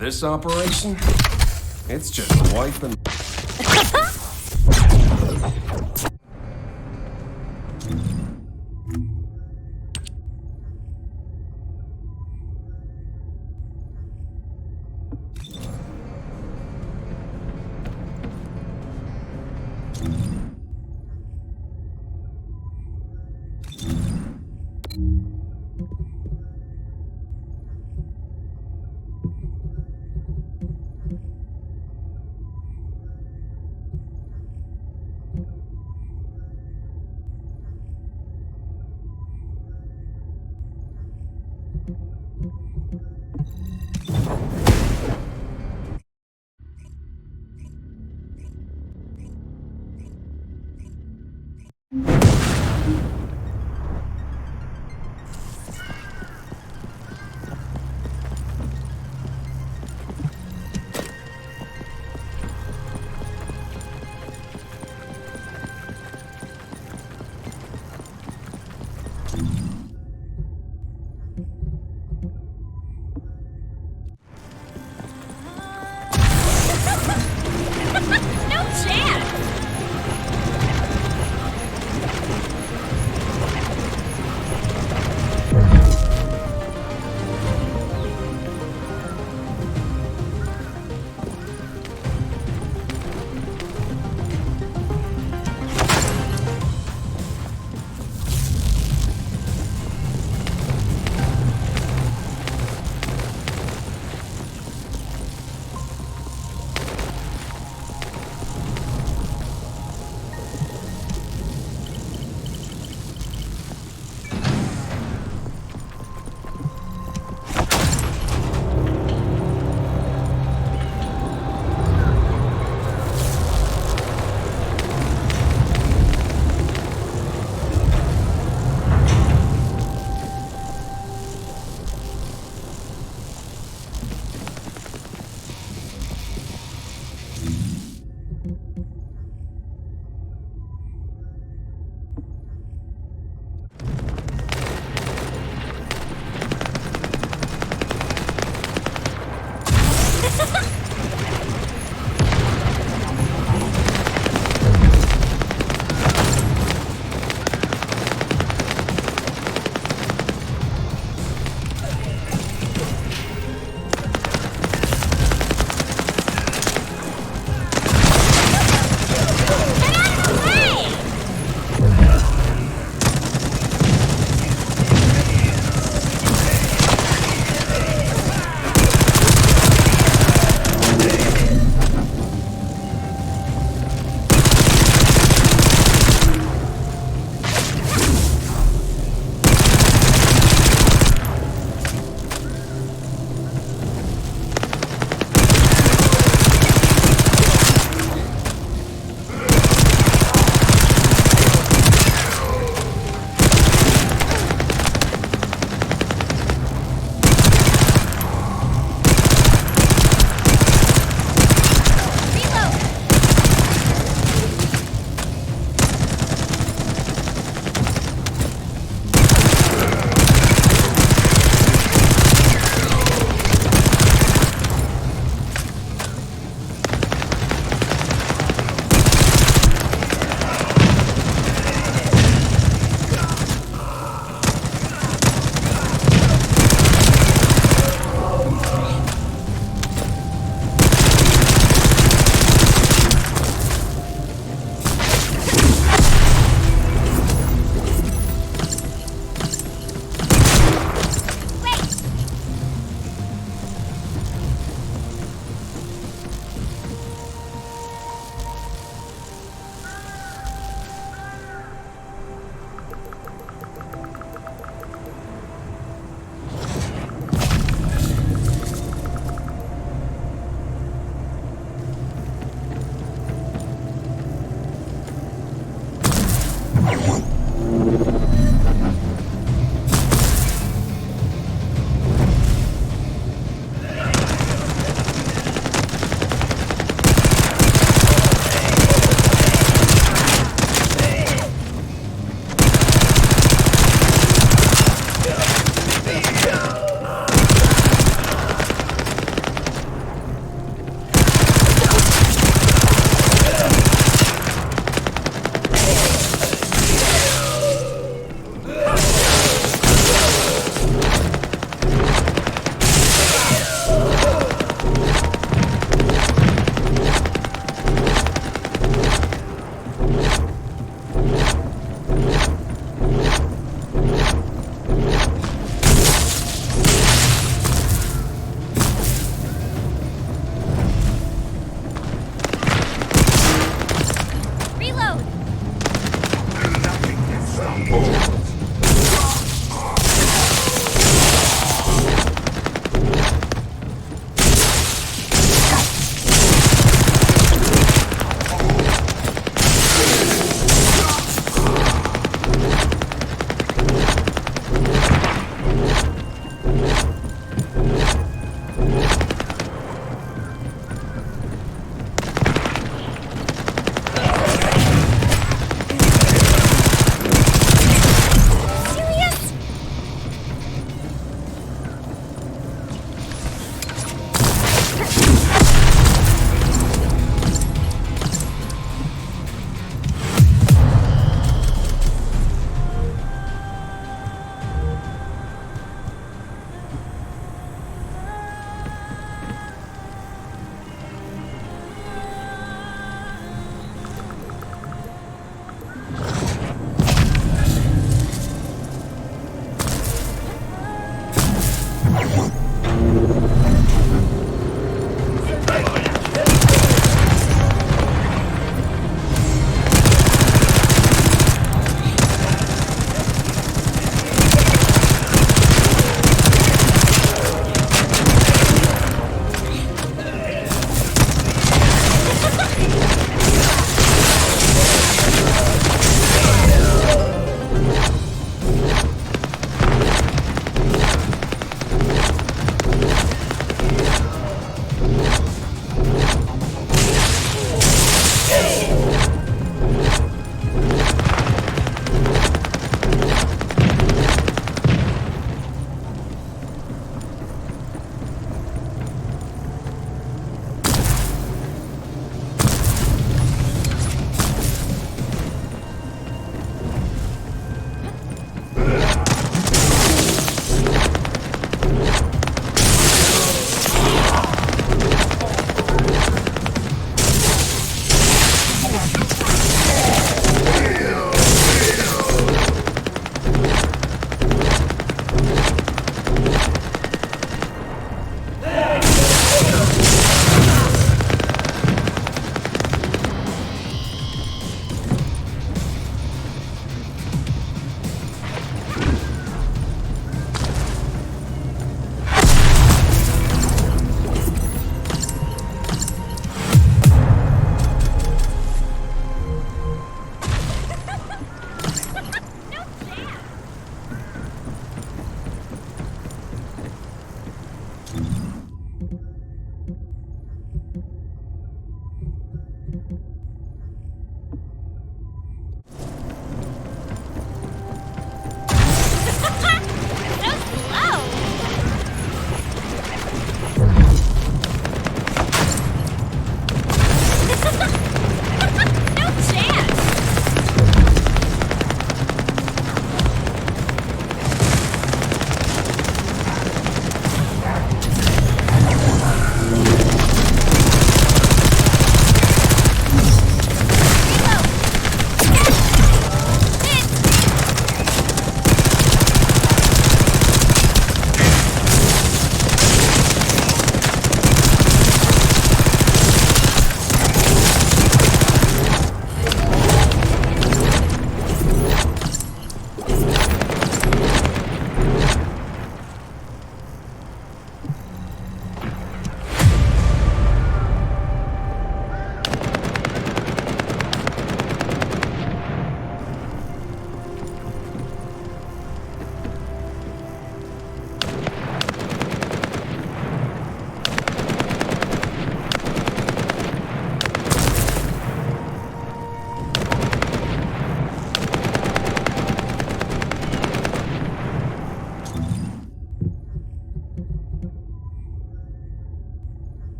This operation? It's just wiping.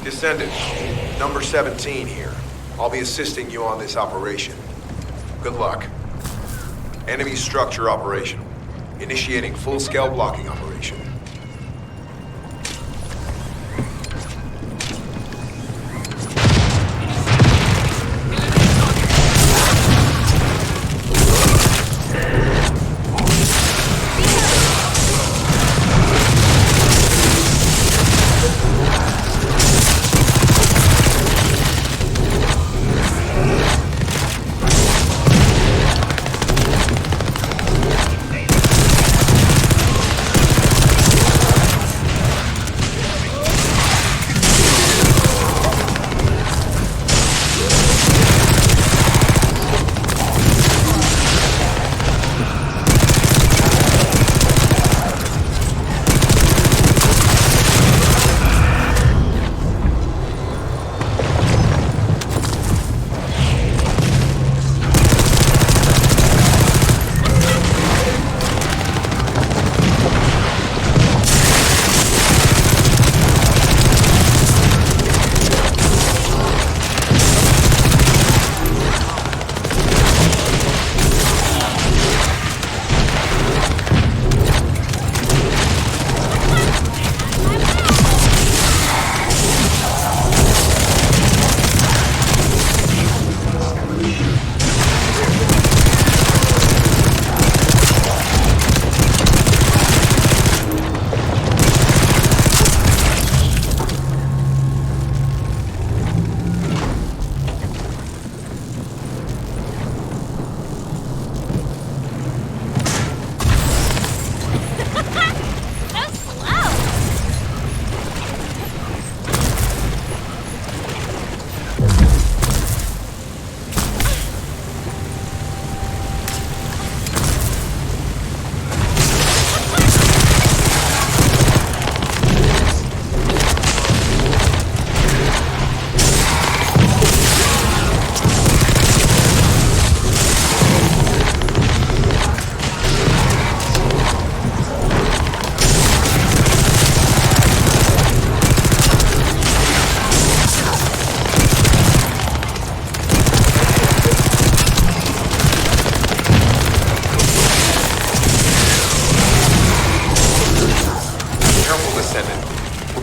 Descendant, number 17 here. I'll be assisting you on this operation. Good luck. Enemy structure operational. Initiating full-scale blocking operation.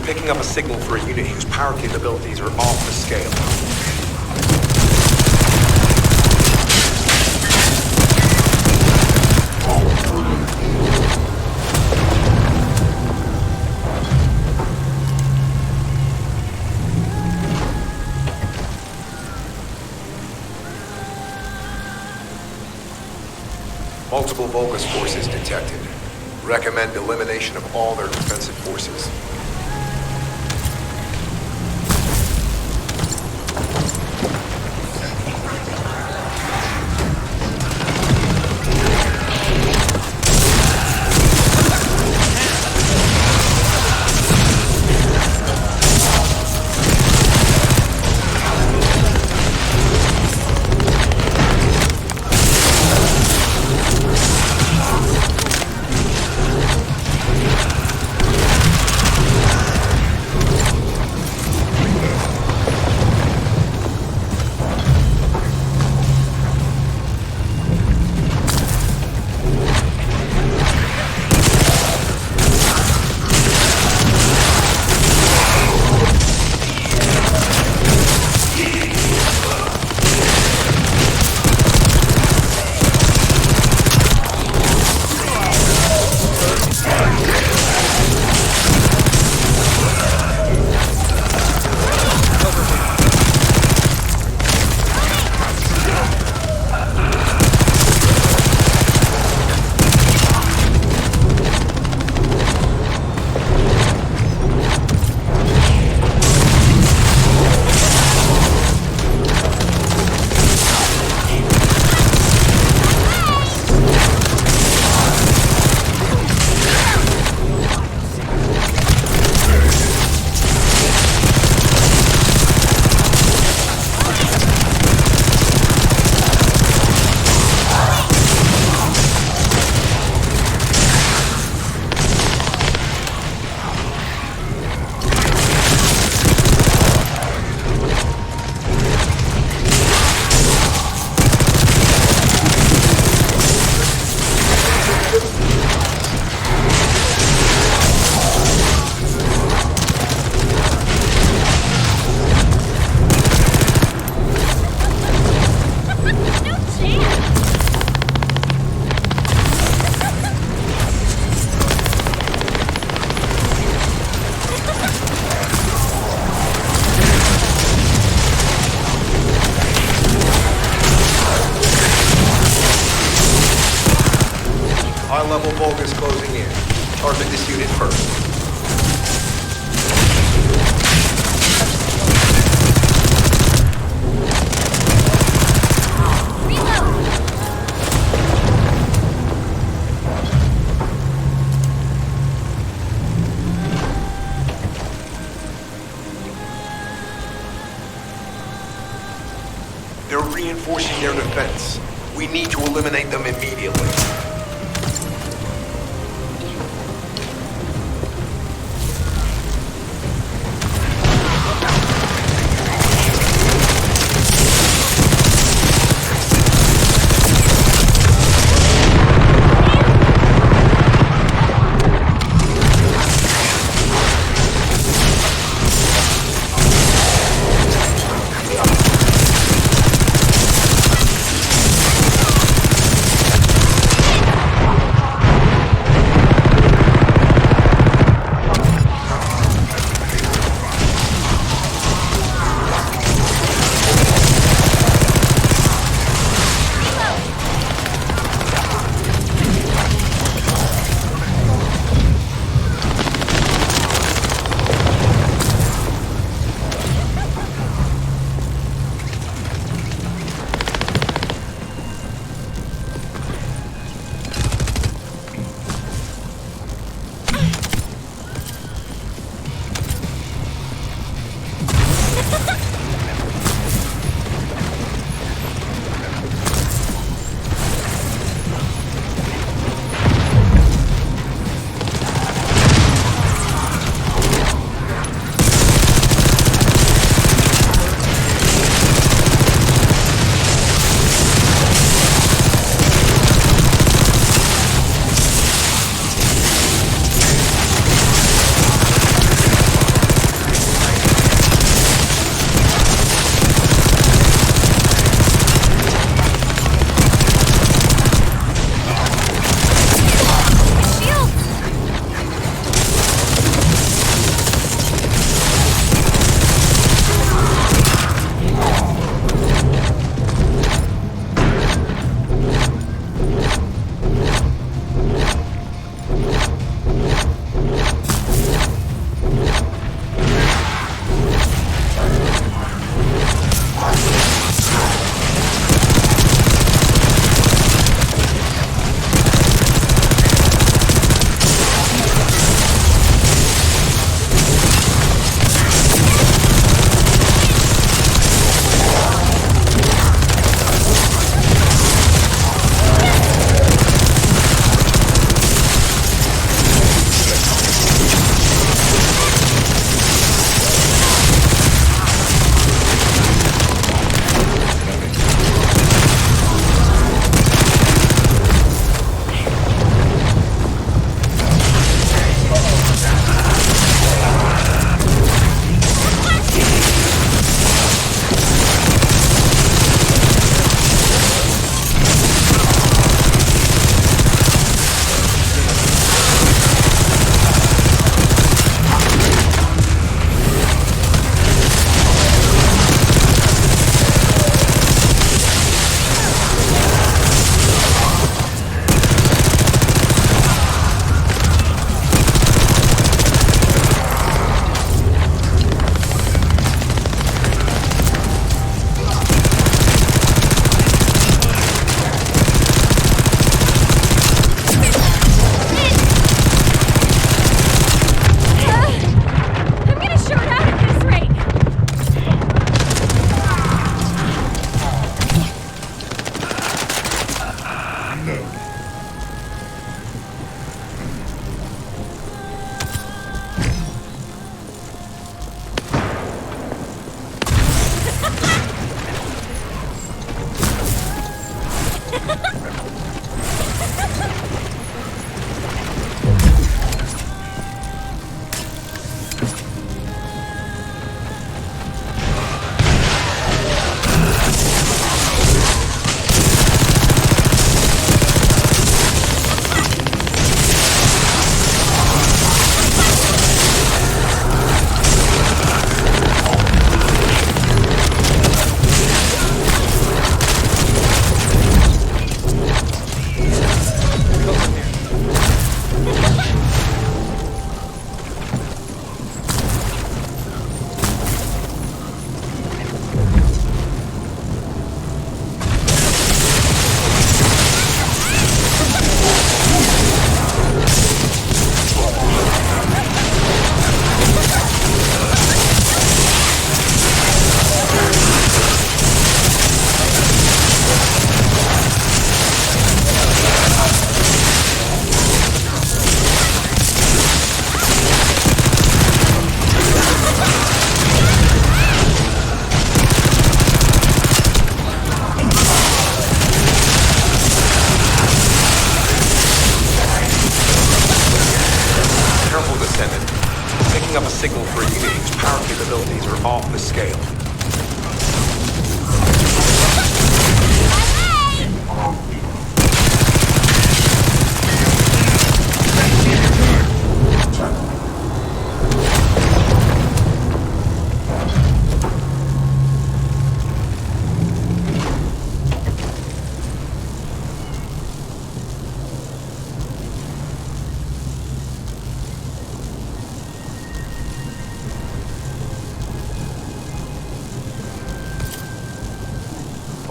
Picking up a signal for a unit whose power capabilities are off the scale. Multiple Vulgus forces detected. Recommend elimination of all their defensive forces. is closing in. Target this unit first. They're reinforcing their defense. We need to eliminate them immediately. possibilities are off the scale.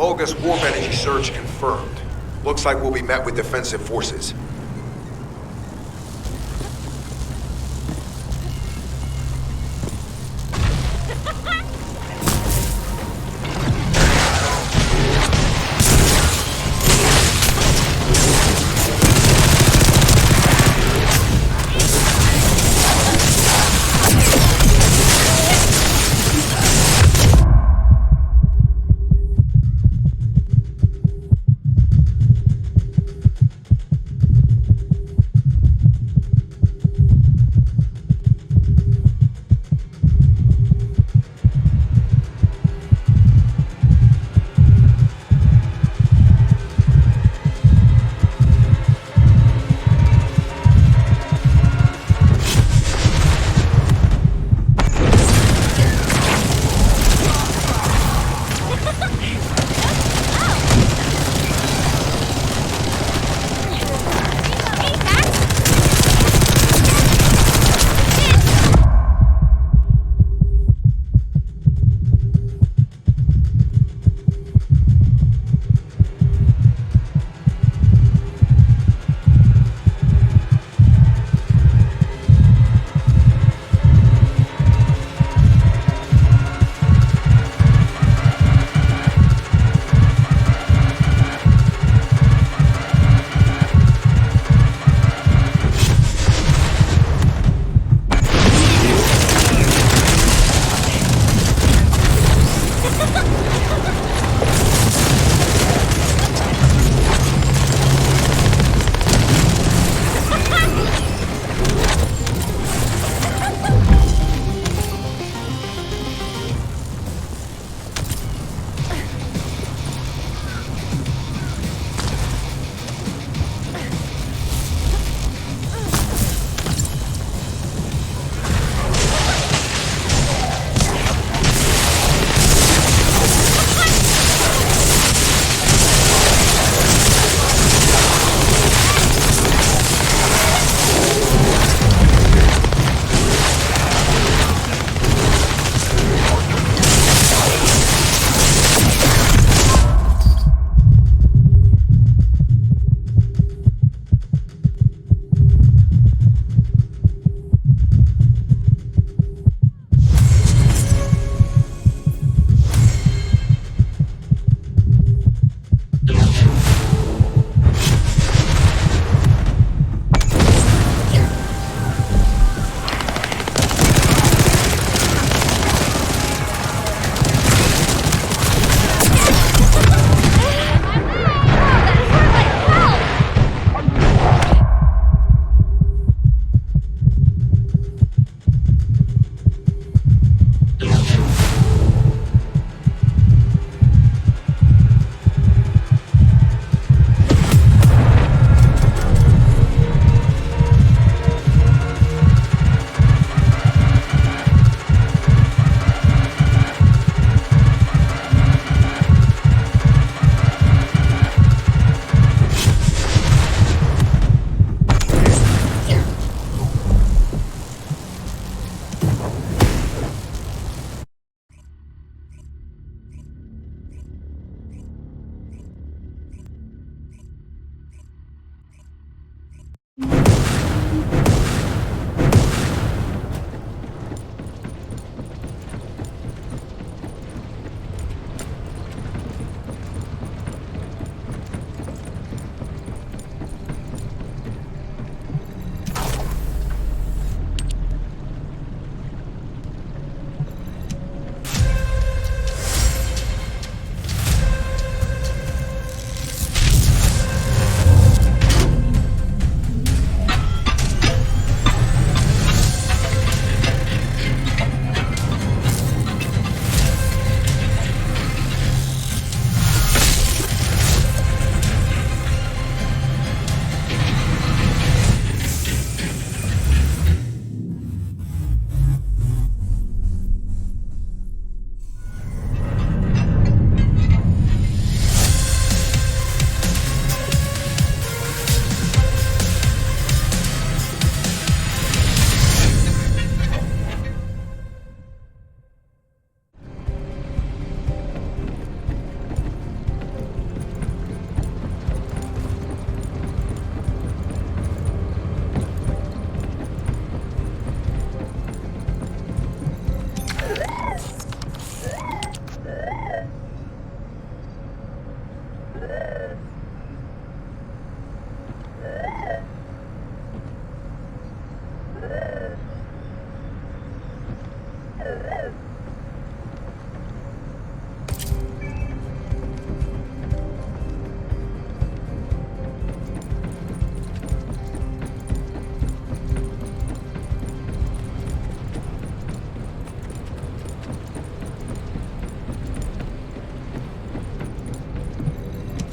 Volga's warp energy surge confirmed. Looks like we'll be met with defensive forces.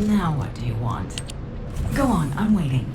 Now what do you want? Go on, I'm waiting.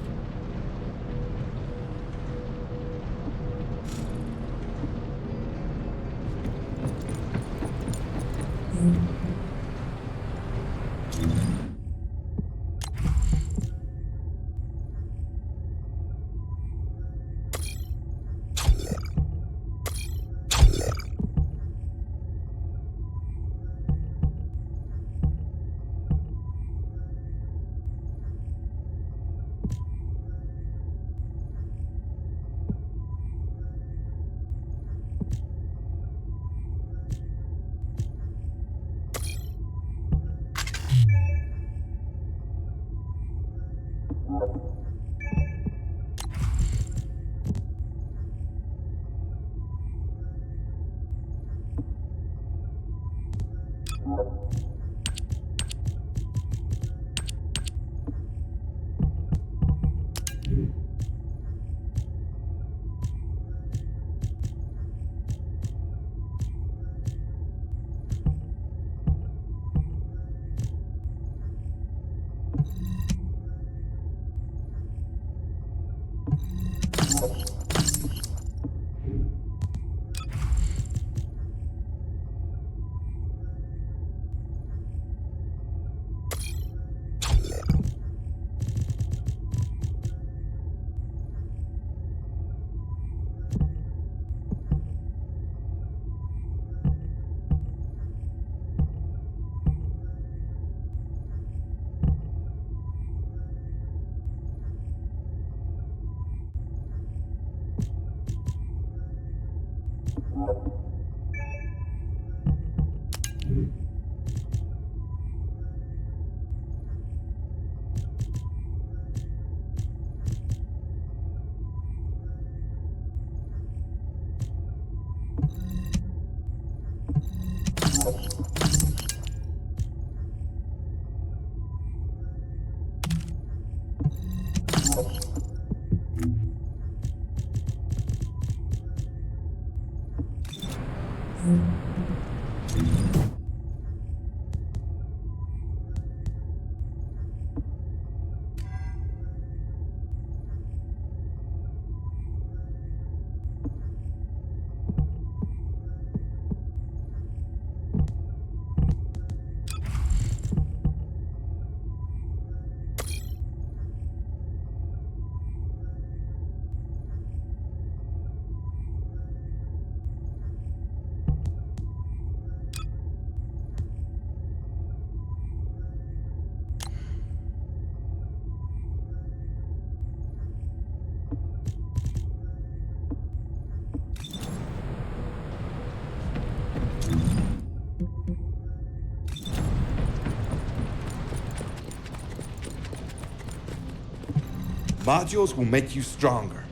Modules will make you stronger.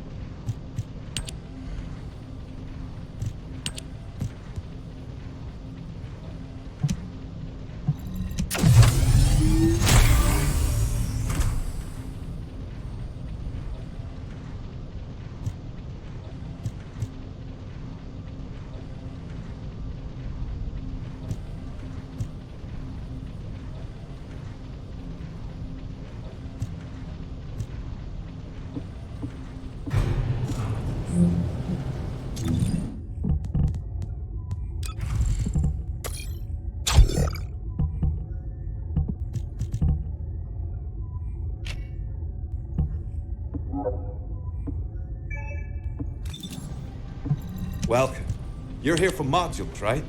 Welcome. You're here for modules, right?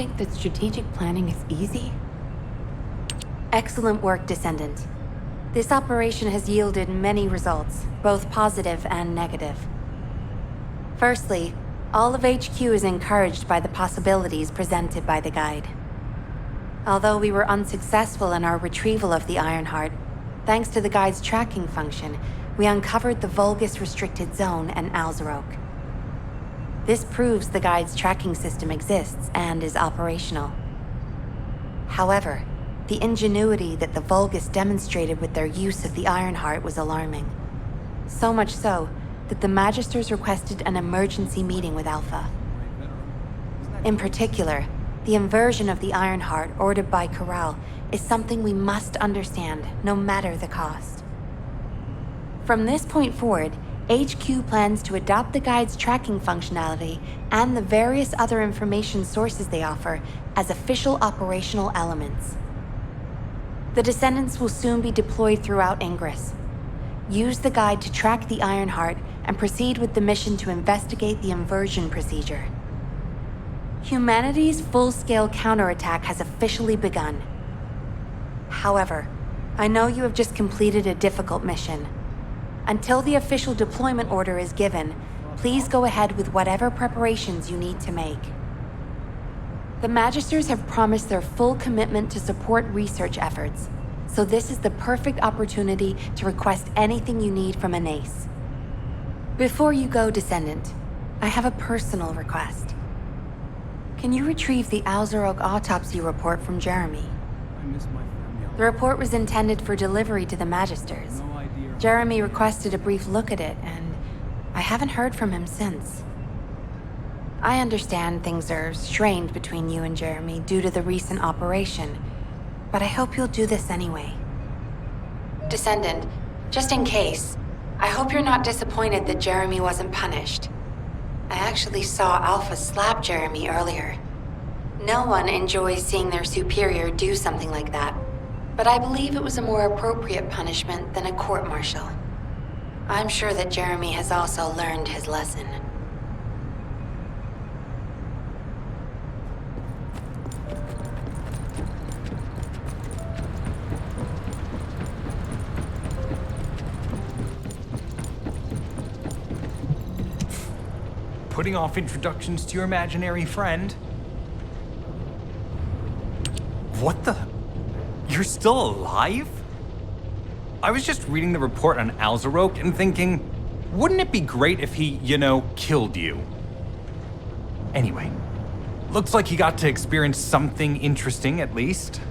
think that strategic planning is easy? Excellent work, Descendant. This operation has yielded many results, both positive and negative. Firstly, all of HQ is encouraged by the possibilities presented by the guide. Although we were unsuccessful in our retrieval of the Ironheart, thanks to the guide's tracking function, we uncovered the Vulgus restricted zone and Alzarok. This proves the guide's tracking system exists and is operational. However, the ingenuity that the Vulgus demonstrated with their use of the Ironheart was alarming. So much so that the Magisters requested an emergency meeting with Alpha. In particular, the inversion of the Ironheart ordered by Corral is something we must understand, no matter the cost. From this point forward, HQ plans to adopt the guide's tracking functionality and the various other information sources they offer as official operational elements. The Descendants will soon be deployed throughout Ingress. Use the guide to track the Ironheart and proceed with the mission to investigate the inversion procedure. Humanity's full-scale counterattack has officially begun. However, I know you have just completed a difficult mission. Until the official deployment order is given, please go ahead with whatever preparations you need to make. The Magisters have promised their full commitment to support research efforts, so this is the perfect opportunity to request anything you need from an ace. Before you go, Descendant, I have a personal request. Can you retrieve the Alzarok autopsy report from Jeremy? The report was intended for delivery to the Magisters. Jeremy requested a brief look at it, and I haven't heard from him since. I understand things are strained between you and Jeremy due to the recent operation, but I hope you'll do this anyway. Descendant, just in case, I hope you're not disappointed that Jeremy wasn't punished. I actually saw Alpha slap Jeremy earlier. No one enjoys seeing their superior do something like that, but I believe it was a more appropriate punishment than a court-martial. I'm sure that Jeremy has also learned his lesson. Putting off introductions to your imaginary friend? What the? You're still alive? I was just reading the report on Alzarok and thinking, wouldn't it be great if he, killed you? Anyway, looks like you got to experience something interesting at least.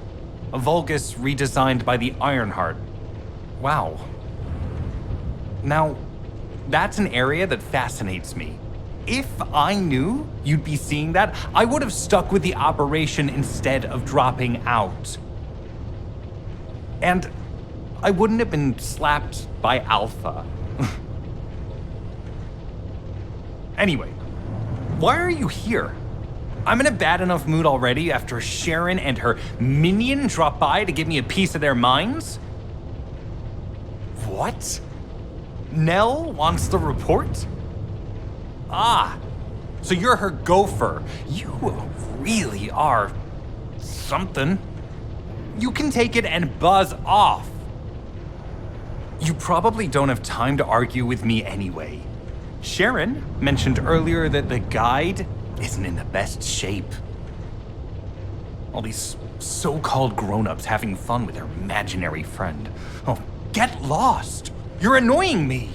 A Vulgus redesigned by the Ironheart. Wow. Now, that's an area that fascinates me. If I knew you'd be seeing that, I would have stuck with the operation instead of dropping out. And I wouldn't have been slapped by Alpha. Anyway, why are you here? I'm in a bad enough mood already after Sharon and her minion drop by to give me a piece of their minds? What? Nell wants the report? Ah, so you're her gopher. You really are something. You can take it and buzz off. You probably don't have time to argue with me anyway. Sharon mentioned earlier that the guide isn't in the best shape. All these so-called grown-ups having fun with their imaginary friend. Oh, get lost! You're annoying me!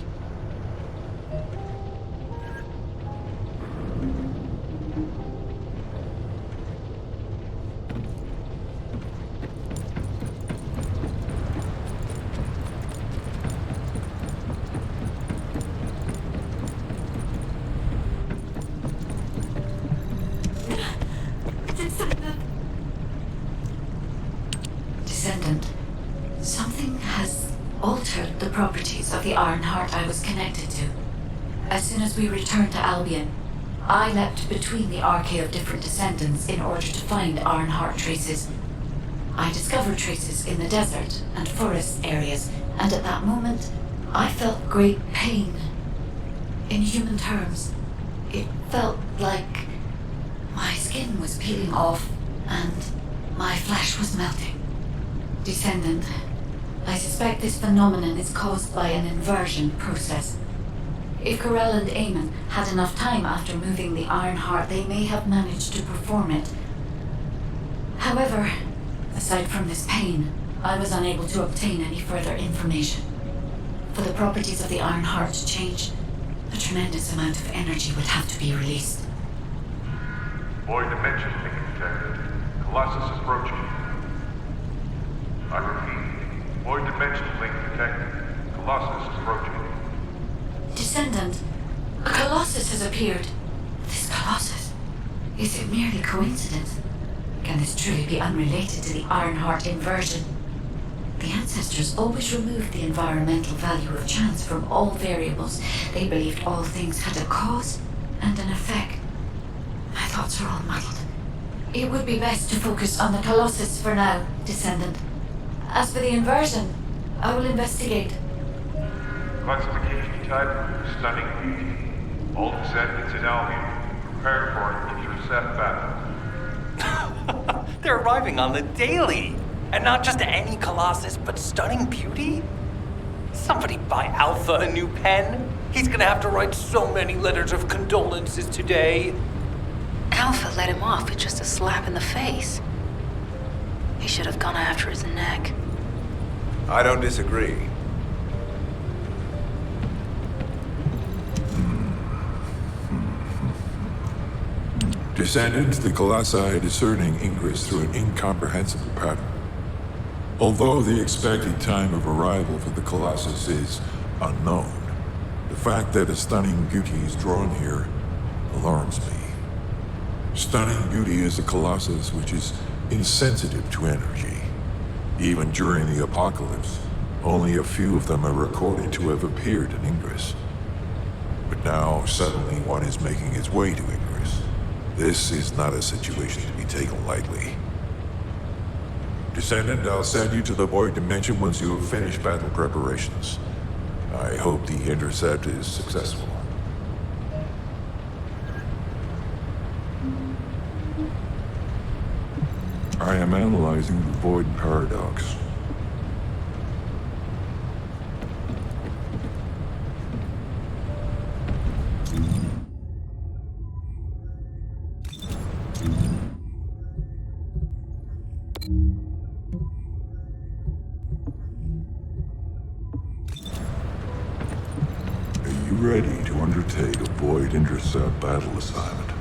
Descendant, something has altered the properties of the Ironheart I was connected to. As soon as we returned to Albion, I leapt between the arcade of different Descendants in order to find Ironheart traces. I discovered traces in the desert and forest areas, and at that moment, I felt great pain. In human terms, it felt like my skin skin was peeling off, and my flesh was melting. Descendant, I suspect this phenomenon is caused by an inversion process. If Corell and Eamon had enough time after moving the Iron Heart, they may have managed to perform it. However, aside from this pain, I was unable to obtain any further information. For the properties of the Iron Heart to change, a tremendous amount of energy would have to be released. Void dimension link detected. Colossus approaching. I repeat, void dimension link detected. Colossus approaching. Descendant, a Colossus has appeared. This Colossus, is it merely coincidence? Can this truly be unrelated to the Ironheart inversion? The ancestors always removed the environmental value of chance from all variables. They believed all things had a cause and an effect. My thoughts are all muddled. It would be best to focus on the Colossus for now, Descendant. As for the inversion, I will investigate. Classification type, stunning beauty. All descendants in Albion, prepare for an intercept battle. They're arriving on the daily! And not just any Colossus, but stunning beauty? Somebody buy Alpha a new pen? He's gonna have to write so many letters of condolences today. Alpha let him off with just a slap in the face. He should have gone after his neck. I don't disagree. Descendant, the Colossi are discerning ingress through an incomprehensible pattern. Although the expected time of arrival for the Colossus is unknown, the fact that a stunning beauty is drawn here alarms me. Stunning beauty is a Colossus which is insensitive to energy. Even during the apocalypse, only a few of them are recorded to have appeared in Ingress. But now, suddenly one is making its way to Ingress. This is not a situation to be taken lightly. Descendant, I'll send you to the Void Dimension once you have finished battle preparations. I hope the intercept is successful. I am analyzing the Void Paradox. Are you ready to undertake a Void Intercept battle assignment?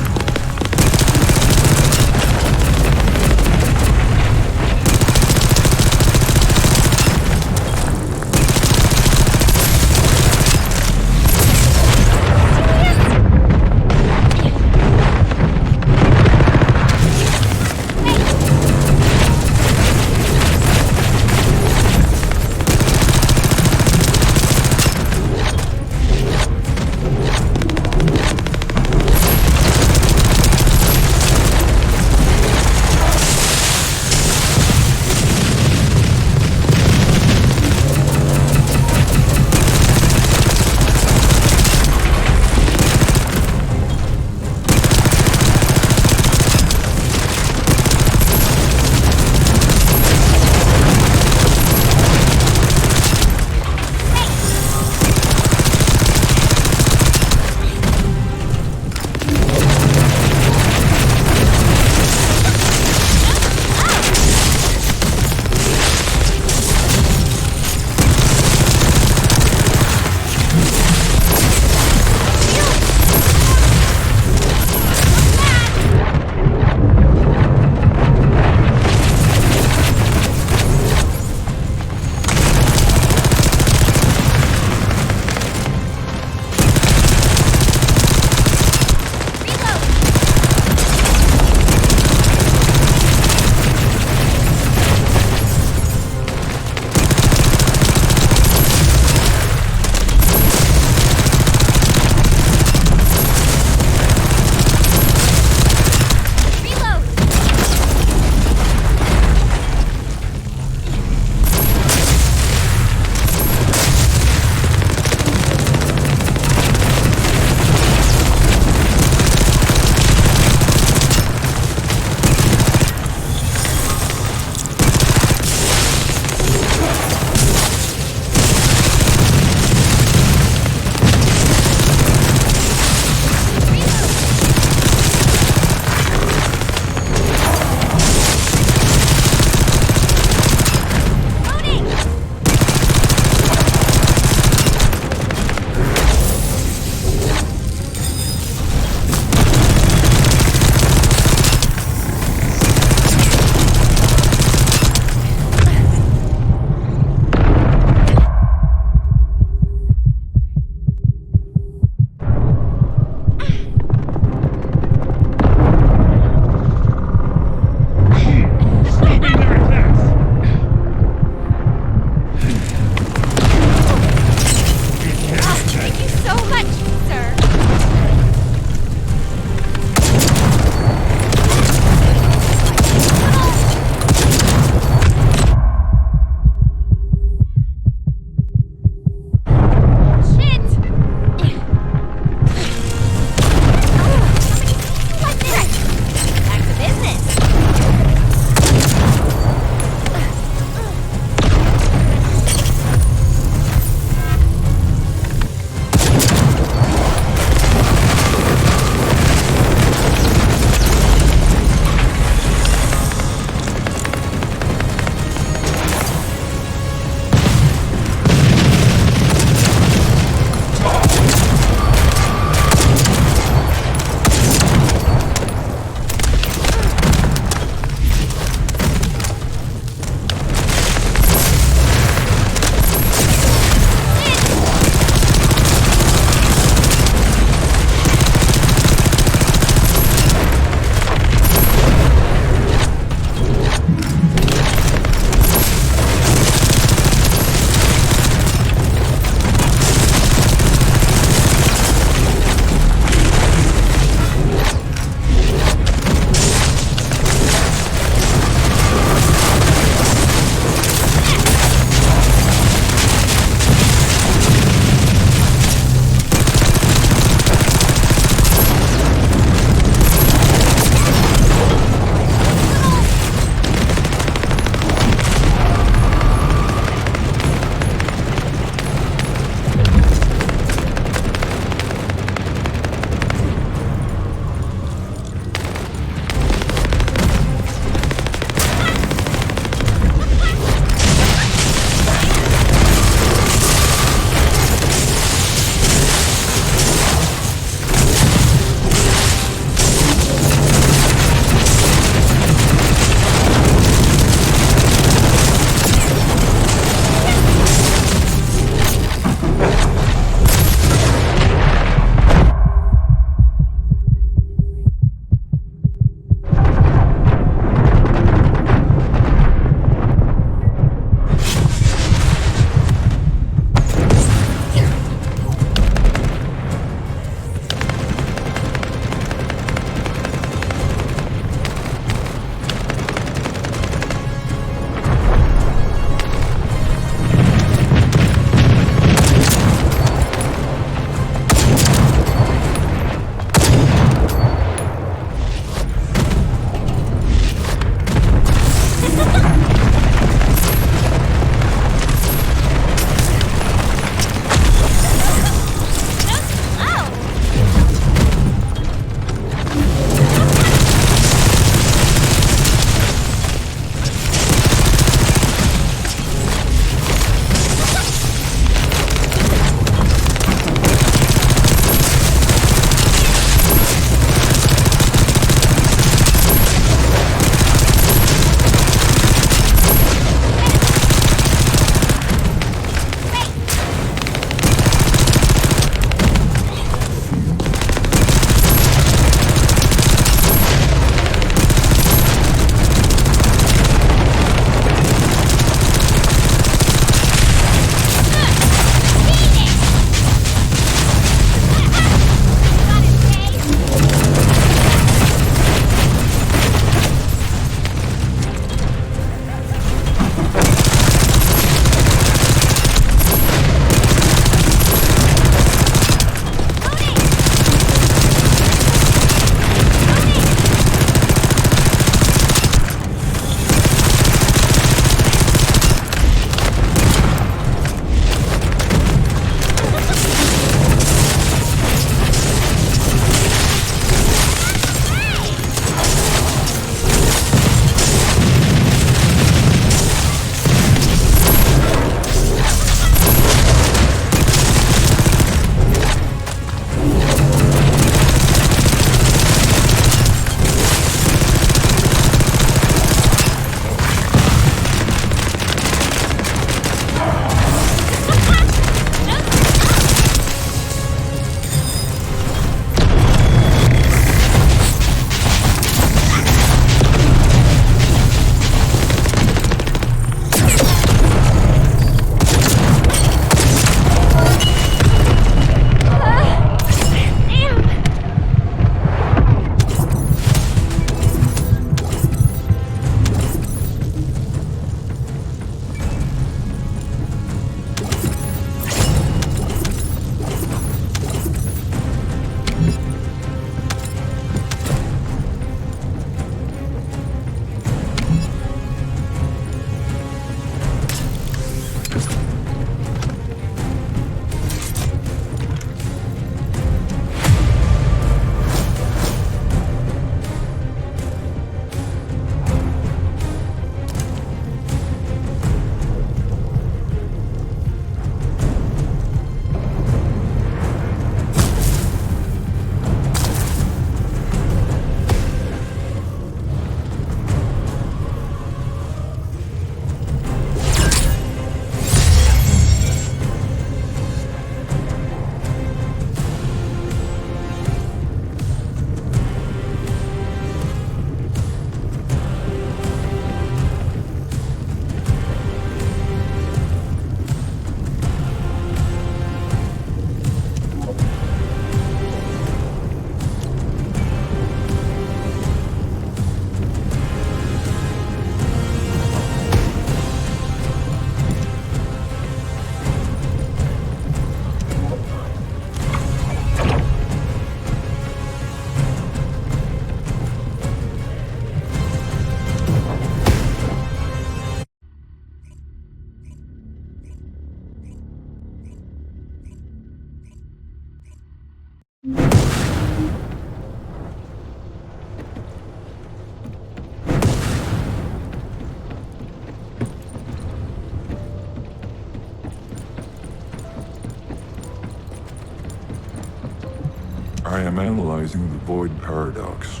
I am analyzing the Void Paradox.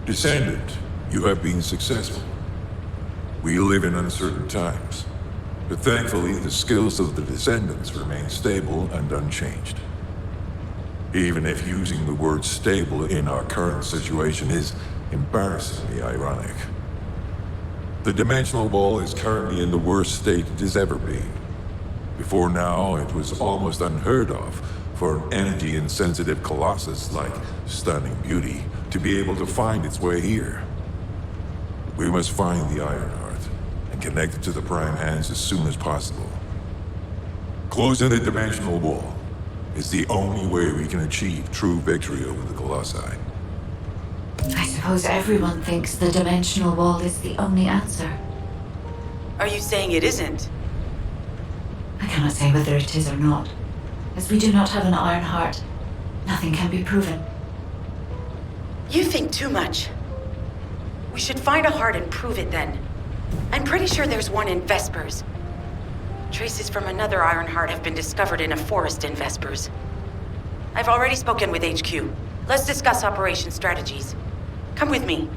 Descendant, you have been successful. We live in uncertain times, but thankfully the skills of the Descendants remain stable and unchanged. Even if using the word stable in our current situation is embarrassingly ironic. The dimensional wall is currently in the worst state it has ever been. Before now, it was almost unheard of for an energy-insensitive colossus like Stunning Beauty to be able to find its way here. We must find the Ironheart and connect it to the Prime Hands as soon as possible. Closing the dimensional wall is the only way we can achieve true victory over the Colossi. I suppose everyone thinks the dimensional wall is the only answer. Are you saying it isn't? I cannot say whether it is or not. As we do not have an Ironheart, nothing can be proven. You think too much. We should find a heart and prove it then. I'm pretty sure there's one in Vespers. Traces from another Ironheart have been discovered in a forest in Vespers. I've already spoken with HQ. Let's discuss operation strategies. Come with me.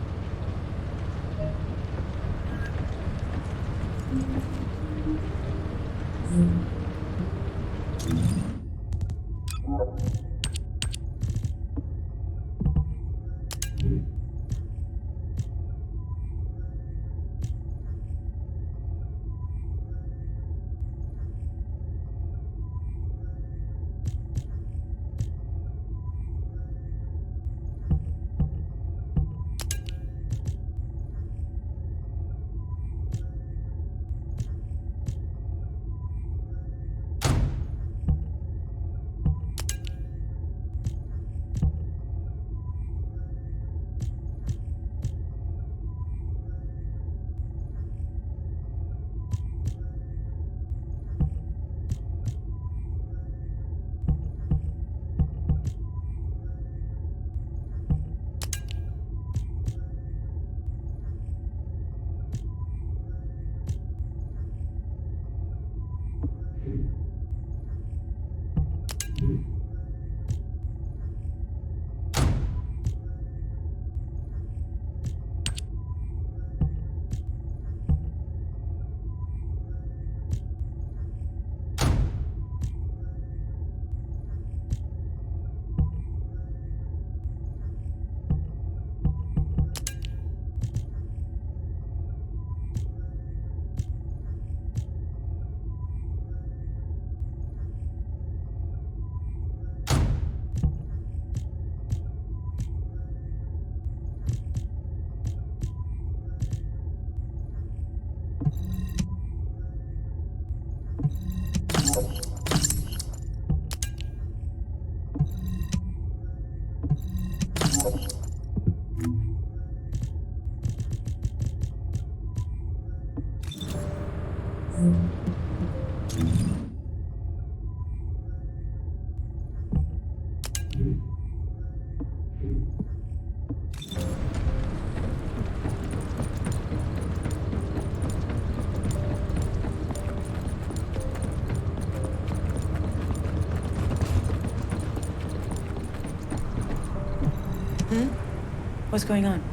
What's going on?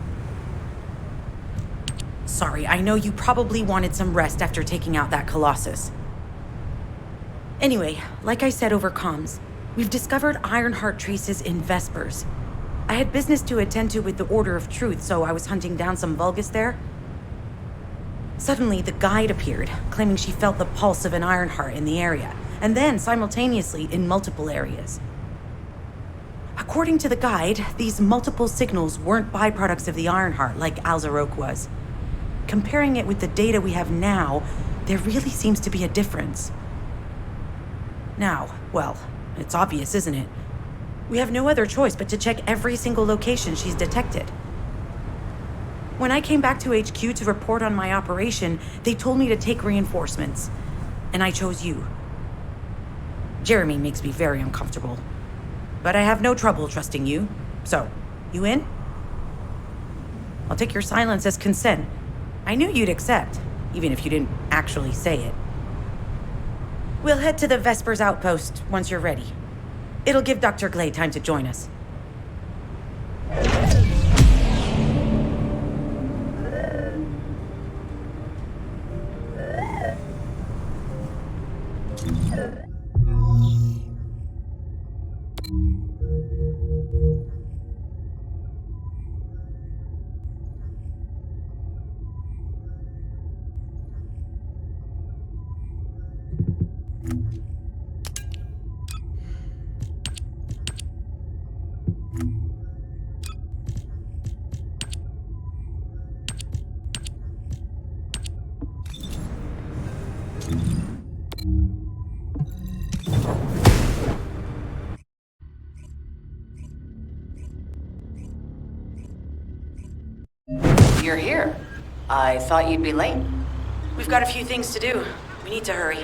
Sorry, I know you probably wanted some rest after taking out that Colossus. Anyway, like I said over comms, we've discovered Ironheart traces in Vespers. I had business to attend to with the Order of Truth, so I was hunting down some Vulgus there. Suddenly, the guide appeared, claiming she felt the pulse of an Ironheart in the area, and then simultaneously in multiple areas. According to the guide, these multiple signals weren't byproducts of the Ironheart like Alzarok was. Comparing it with the data we have now, there really seems to be a difference. Now, well, it's obvious, isn't it? We have no other choice but to check every single location she's detected. When I came back to HQ to report on my operation, they told me to take reinforcements, and I chose you. Jeremy makes me very uncomfortable. But I have no trouble trusting you. So, you in? I'll take your silence as consent. I knew you'd accept, even if you didn't actually say it. We'll head to the Vespers outpost once you're ready. It'll give Dr. Glay time to join us. You're here. I thought you'd be late. We've got a few things to do. We need to hurry.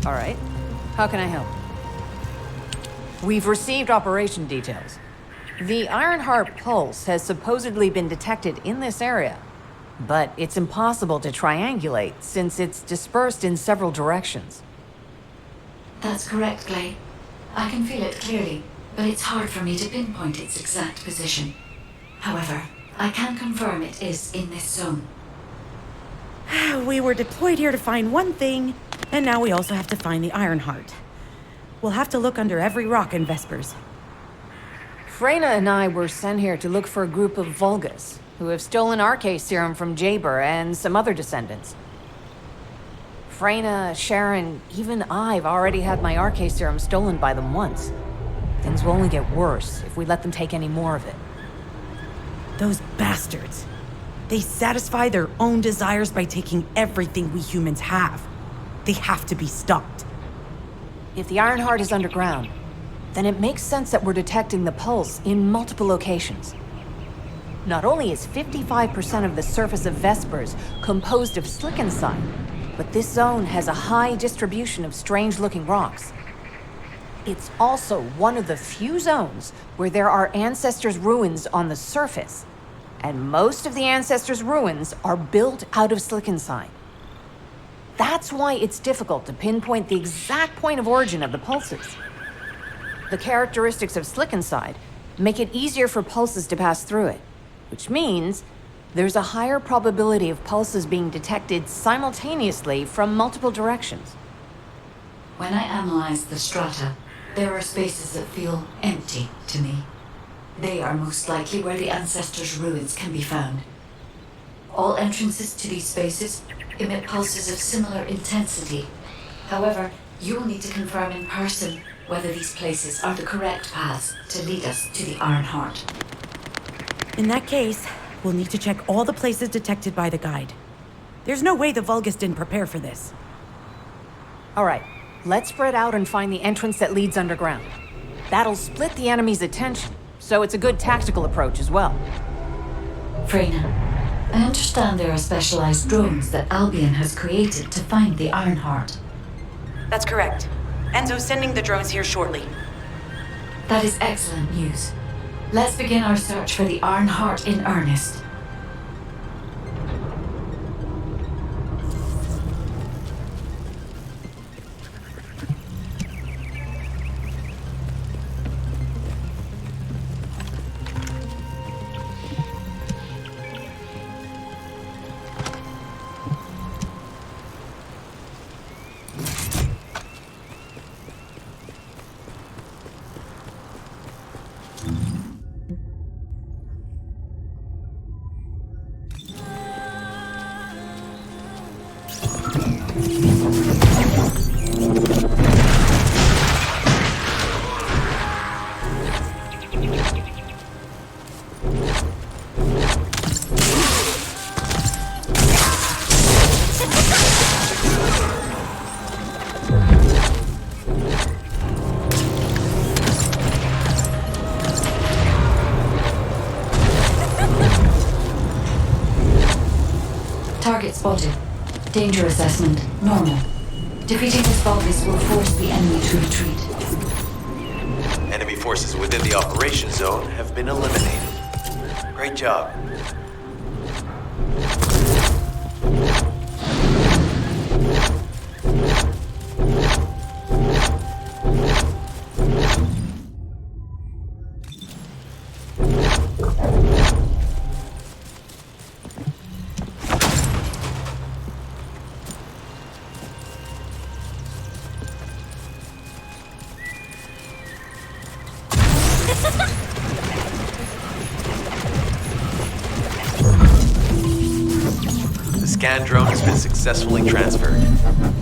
All right. How can I help? We've received operation details. The Ironheart pulse has supposedly been detected in this area, but it's impossible to triangulate since it's dispersed in several directions. That's correct, Glay. I can feel it clearly, but it's hard for me to pinpoint its exact position. However, I can confirm it is in this zone. We were deployed here to find one thing, and now we also have to find the Ironheart. We'll have to look under every rock in Vespers. Freyna and I were sent here to look for a group of Vulgus, who have stolen RK serum from Jaber and some other descendants. Freyna, Sharon, even I've already had my RK serum stolen by them once. Things will only get worse if we let them take any more of it. Those bastards. They satisfy their own desires by taking everything we humans have. They have to be stopped. If the Ironheart is underground, then it makes sense that we're detecting the pulse in multiple locations. Not only is 55% of the surface of Vespers composed of slickensite, but this zone has a high distribution of strange-looking rocks. It's also one of the few zones where there are Ancestors' ruins on the surface, and most of the Ancestors' ruins are built out of slickensite. That's why it's difficult to pinpoint the exact point of origin of the pulses. The characteristics of slickensite make it easier for pulses to pass through it, which means there's a higher probability of pulses being detected simultaneously from multiple directions. When I analyze the strata, there are spaces that feel empty to me. They are most likely where the Ancestors' ruins can be found. All entrances to these spaces emit pulses of similar intensity. However, you will need to confirm in person whether these places are the correct paths to lead us to the Ironheart. In that case, we'll need to check all the places detected by the guide. There's no way the Vulgus didn't prepare for this. All right, let's spread out and find the entrance that leads underground. That'll split the enemy's attention, so it's a good tactical approach as well. Freyna, I understand there are specialized drones that Albion has created to find the Ironheart. That's correct. Enzo's sending the drones here shortly. That is excellent news. Let's begin our search for the Ironheart in earnest. Target spotted. Danger assessment, normal. Defeating this Vulgus will force the enemy to retreat. Enemy forces within the operation zone have been eliminated. Great job. The scan drone has been successfully transferred.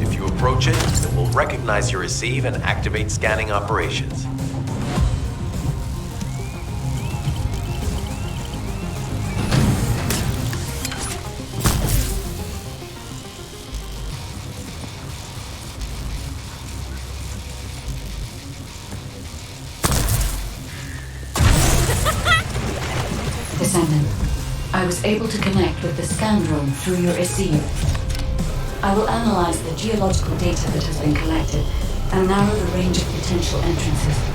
If you approach it, it will recognize your receive and activate scanning operations. Descendant, I was able to connect with the scan drone through your receive. I will analyze the geological data that has been collected and narrow the range of potential entrances.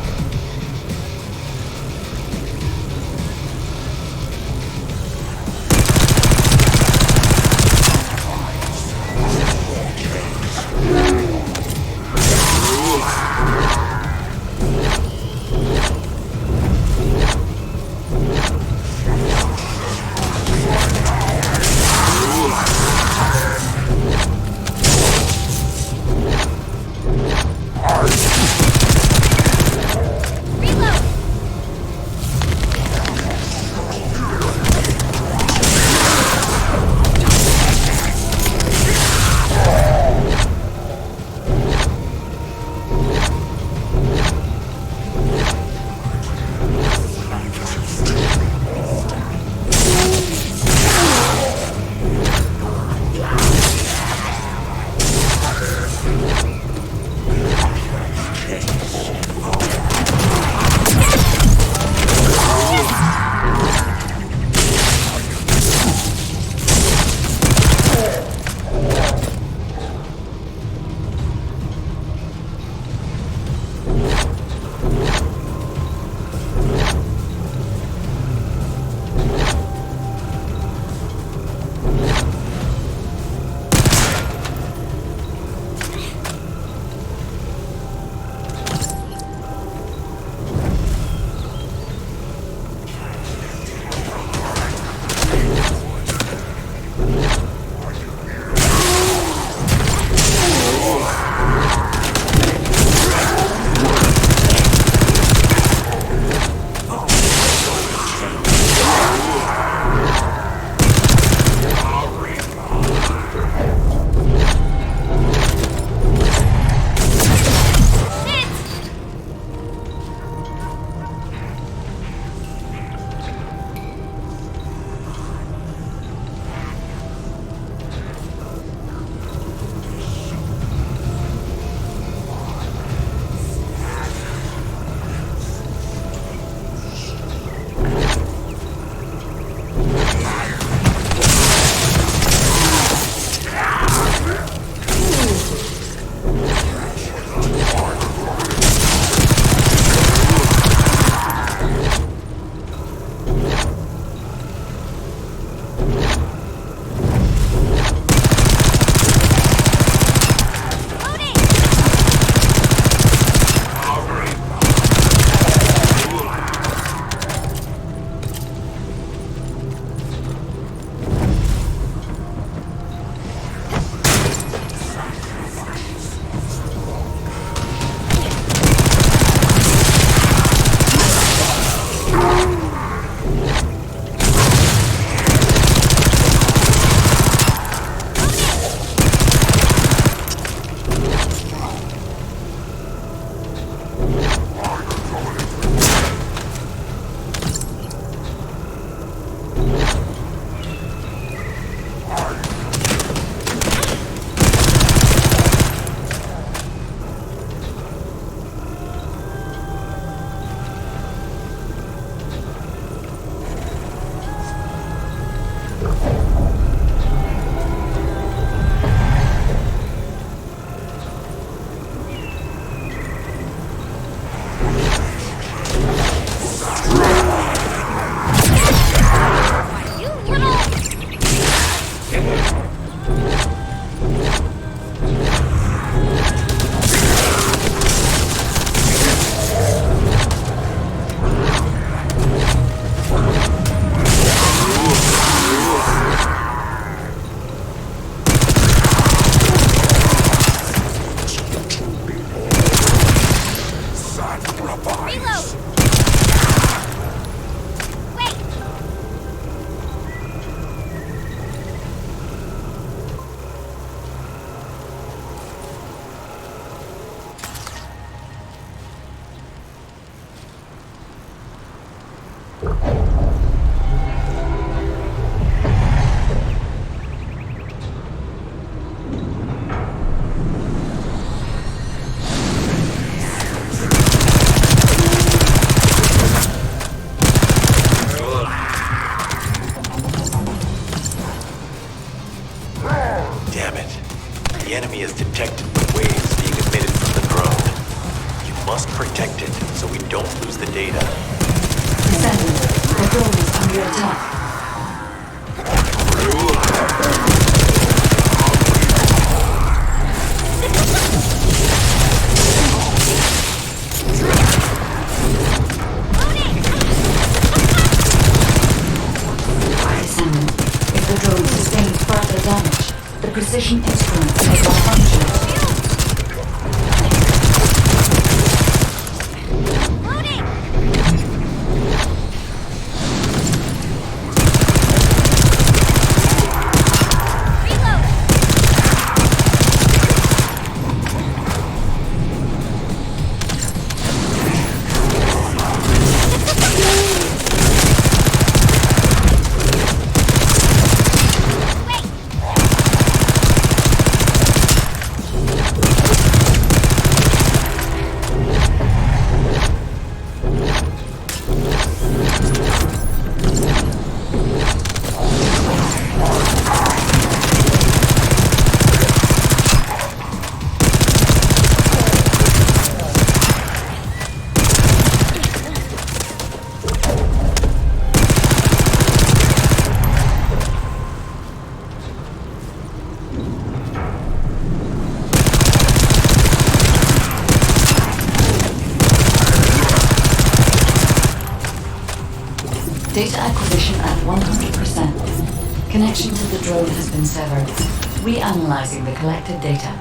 The enemy has detected the waves being emitted from the drone. You must protect it so we don't lose the data. Descendant, the drone is under attack. Descendant, if the drone sustains further damage, the precision instruments may malfunction. Data acquisition at 100%. Connection to the drone has been severed. Reanalyzing the collected data.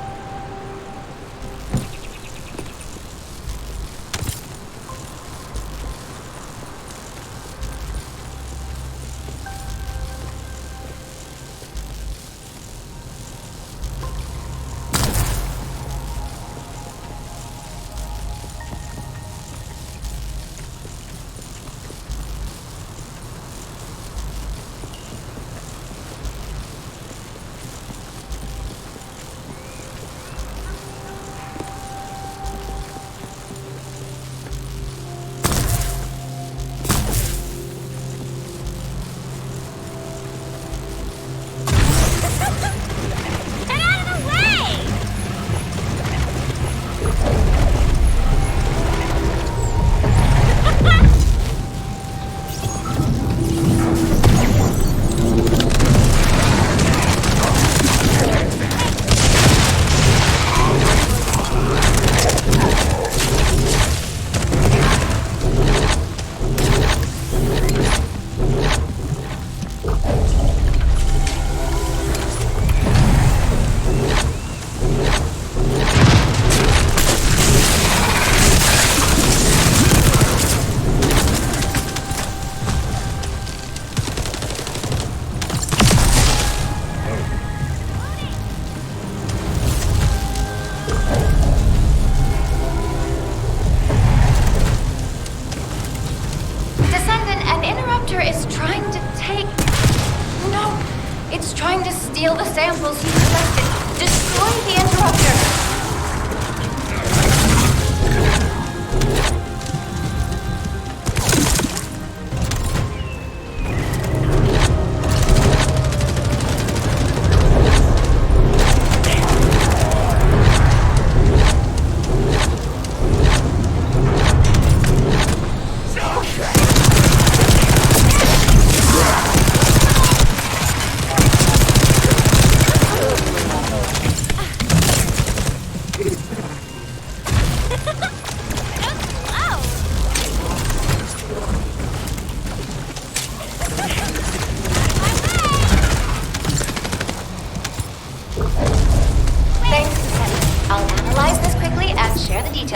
Steal the samples you collected. Destroy the interruptor.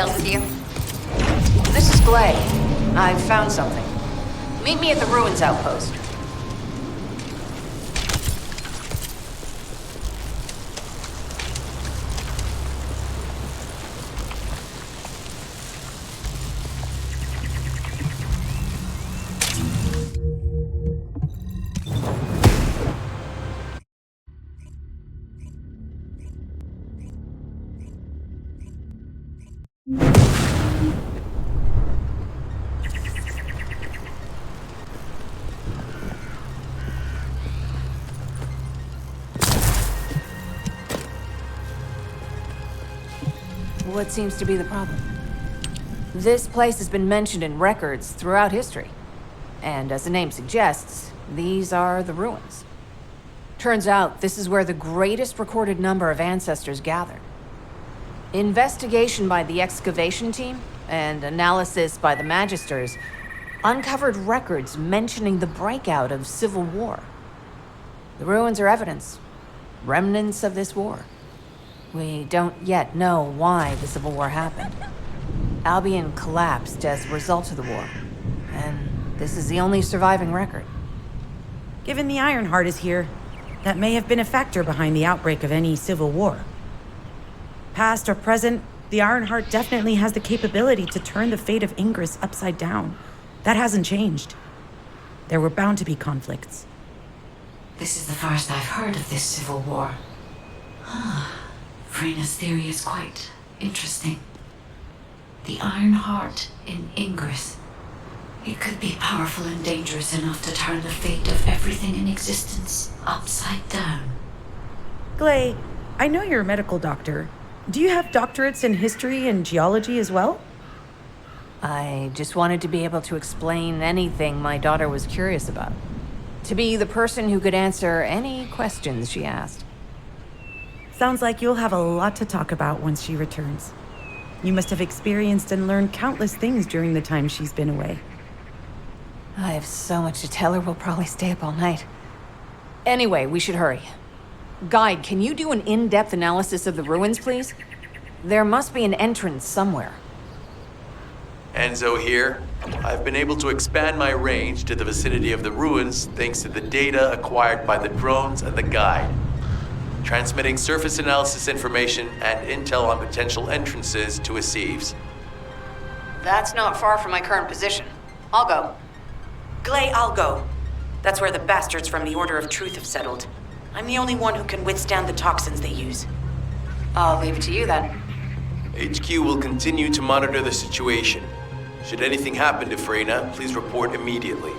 With you. This is Glay. I've found something. Meet me at the ruins outpost. What seems to be the problem? This place has been mentioned in records throughout history. And as the name suggests, these are the ruins. Turns out, this is where the greatest recorded number of ancestors gathered. Investigation by the excavation team and analysis by the Magisters uncovered records mentioning the breakout of civil war. The ruins are evidence, remnants of this war. We don't yet know why the civil war happened. Albion collapsed as a result of the war, and this is the only surviving record. Given the Ironheart is here, that may have been a factor behind the outbreak of any civil war. Past or present, the Ironheart definitely has the capability to turn the fate of Ingress upside down. That hasn't changed. There were bound to be conflicts. This is the first I've heard of this civil war. Frena's theory is quite interesting. The Ironheart in Ingress. It could be powerful and dangerous enough to turn the fate of everything in existence upside down. Glay, I know you're a medical doctor. Do you have doctorates in history and geology as well? I just wanted to be able to explain anything my daughter was curious about. To be the person who could answer any questions she asked. Sounds like you'll have a lot to talk about once she returns. You must have experienced and learned countless things during the time she's been away. I have so much to tell her, we'll probably stay up all night. Anyway, we should hurry. Guide, can you do an in-depth analysis of the ruins, please? There must be an entrance somewhere. Enzo here. I've been able to expand my range to the vicinity of the ruins thanks to the data acquired by the drones and the guide. Transmitting surface analysis information and intel on potential entrances to Aceives. That's not far from my current position. I'll go. Glay, I'll go. That's where the bastards from the Order of Truth have settled. I'm the only one who can withstand the toxins they use. I'll leave it to you then. HQ will continue to monitor the situation. Should anything happen to Freyna, please report immediately.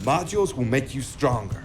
Modules will make you stronger.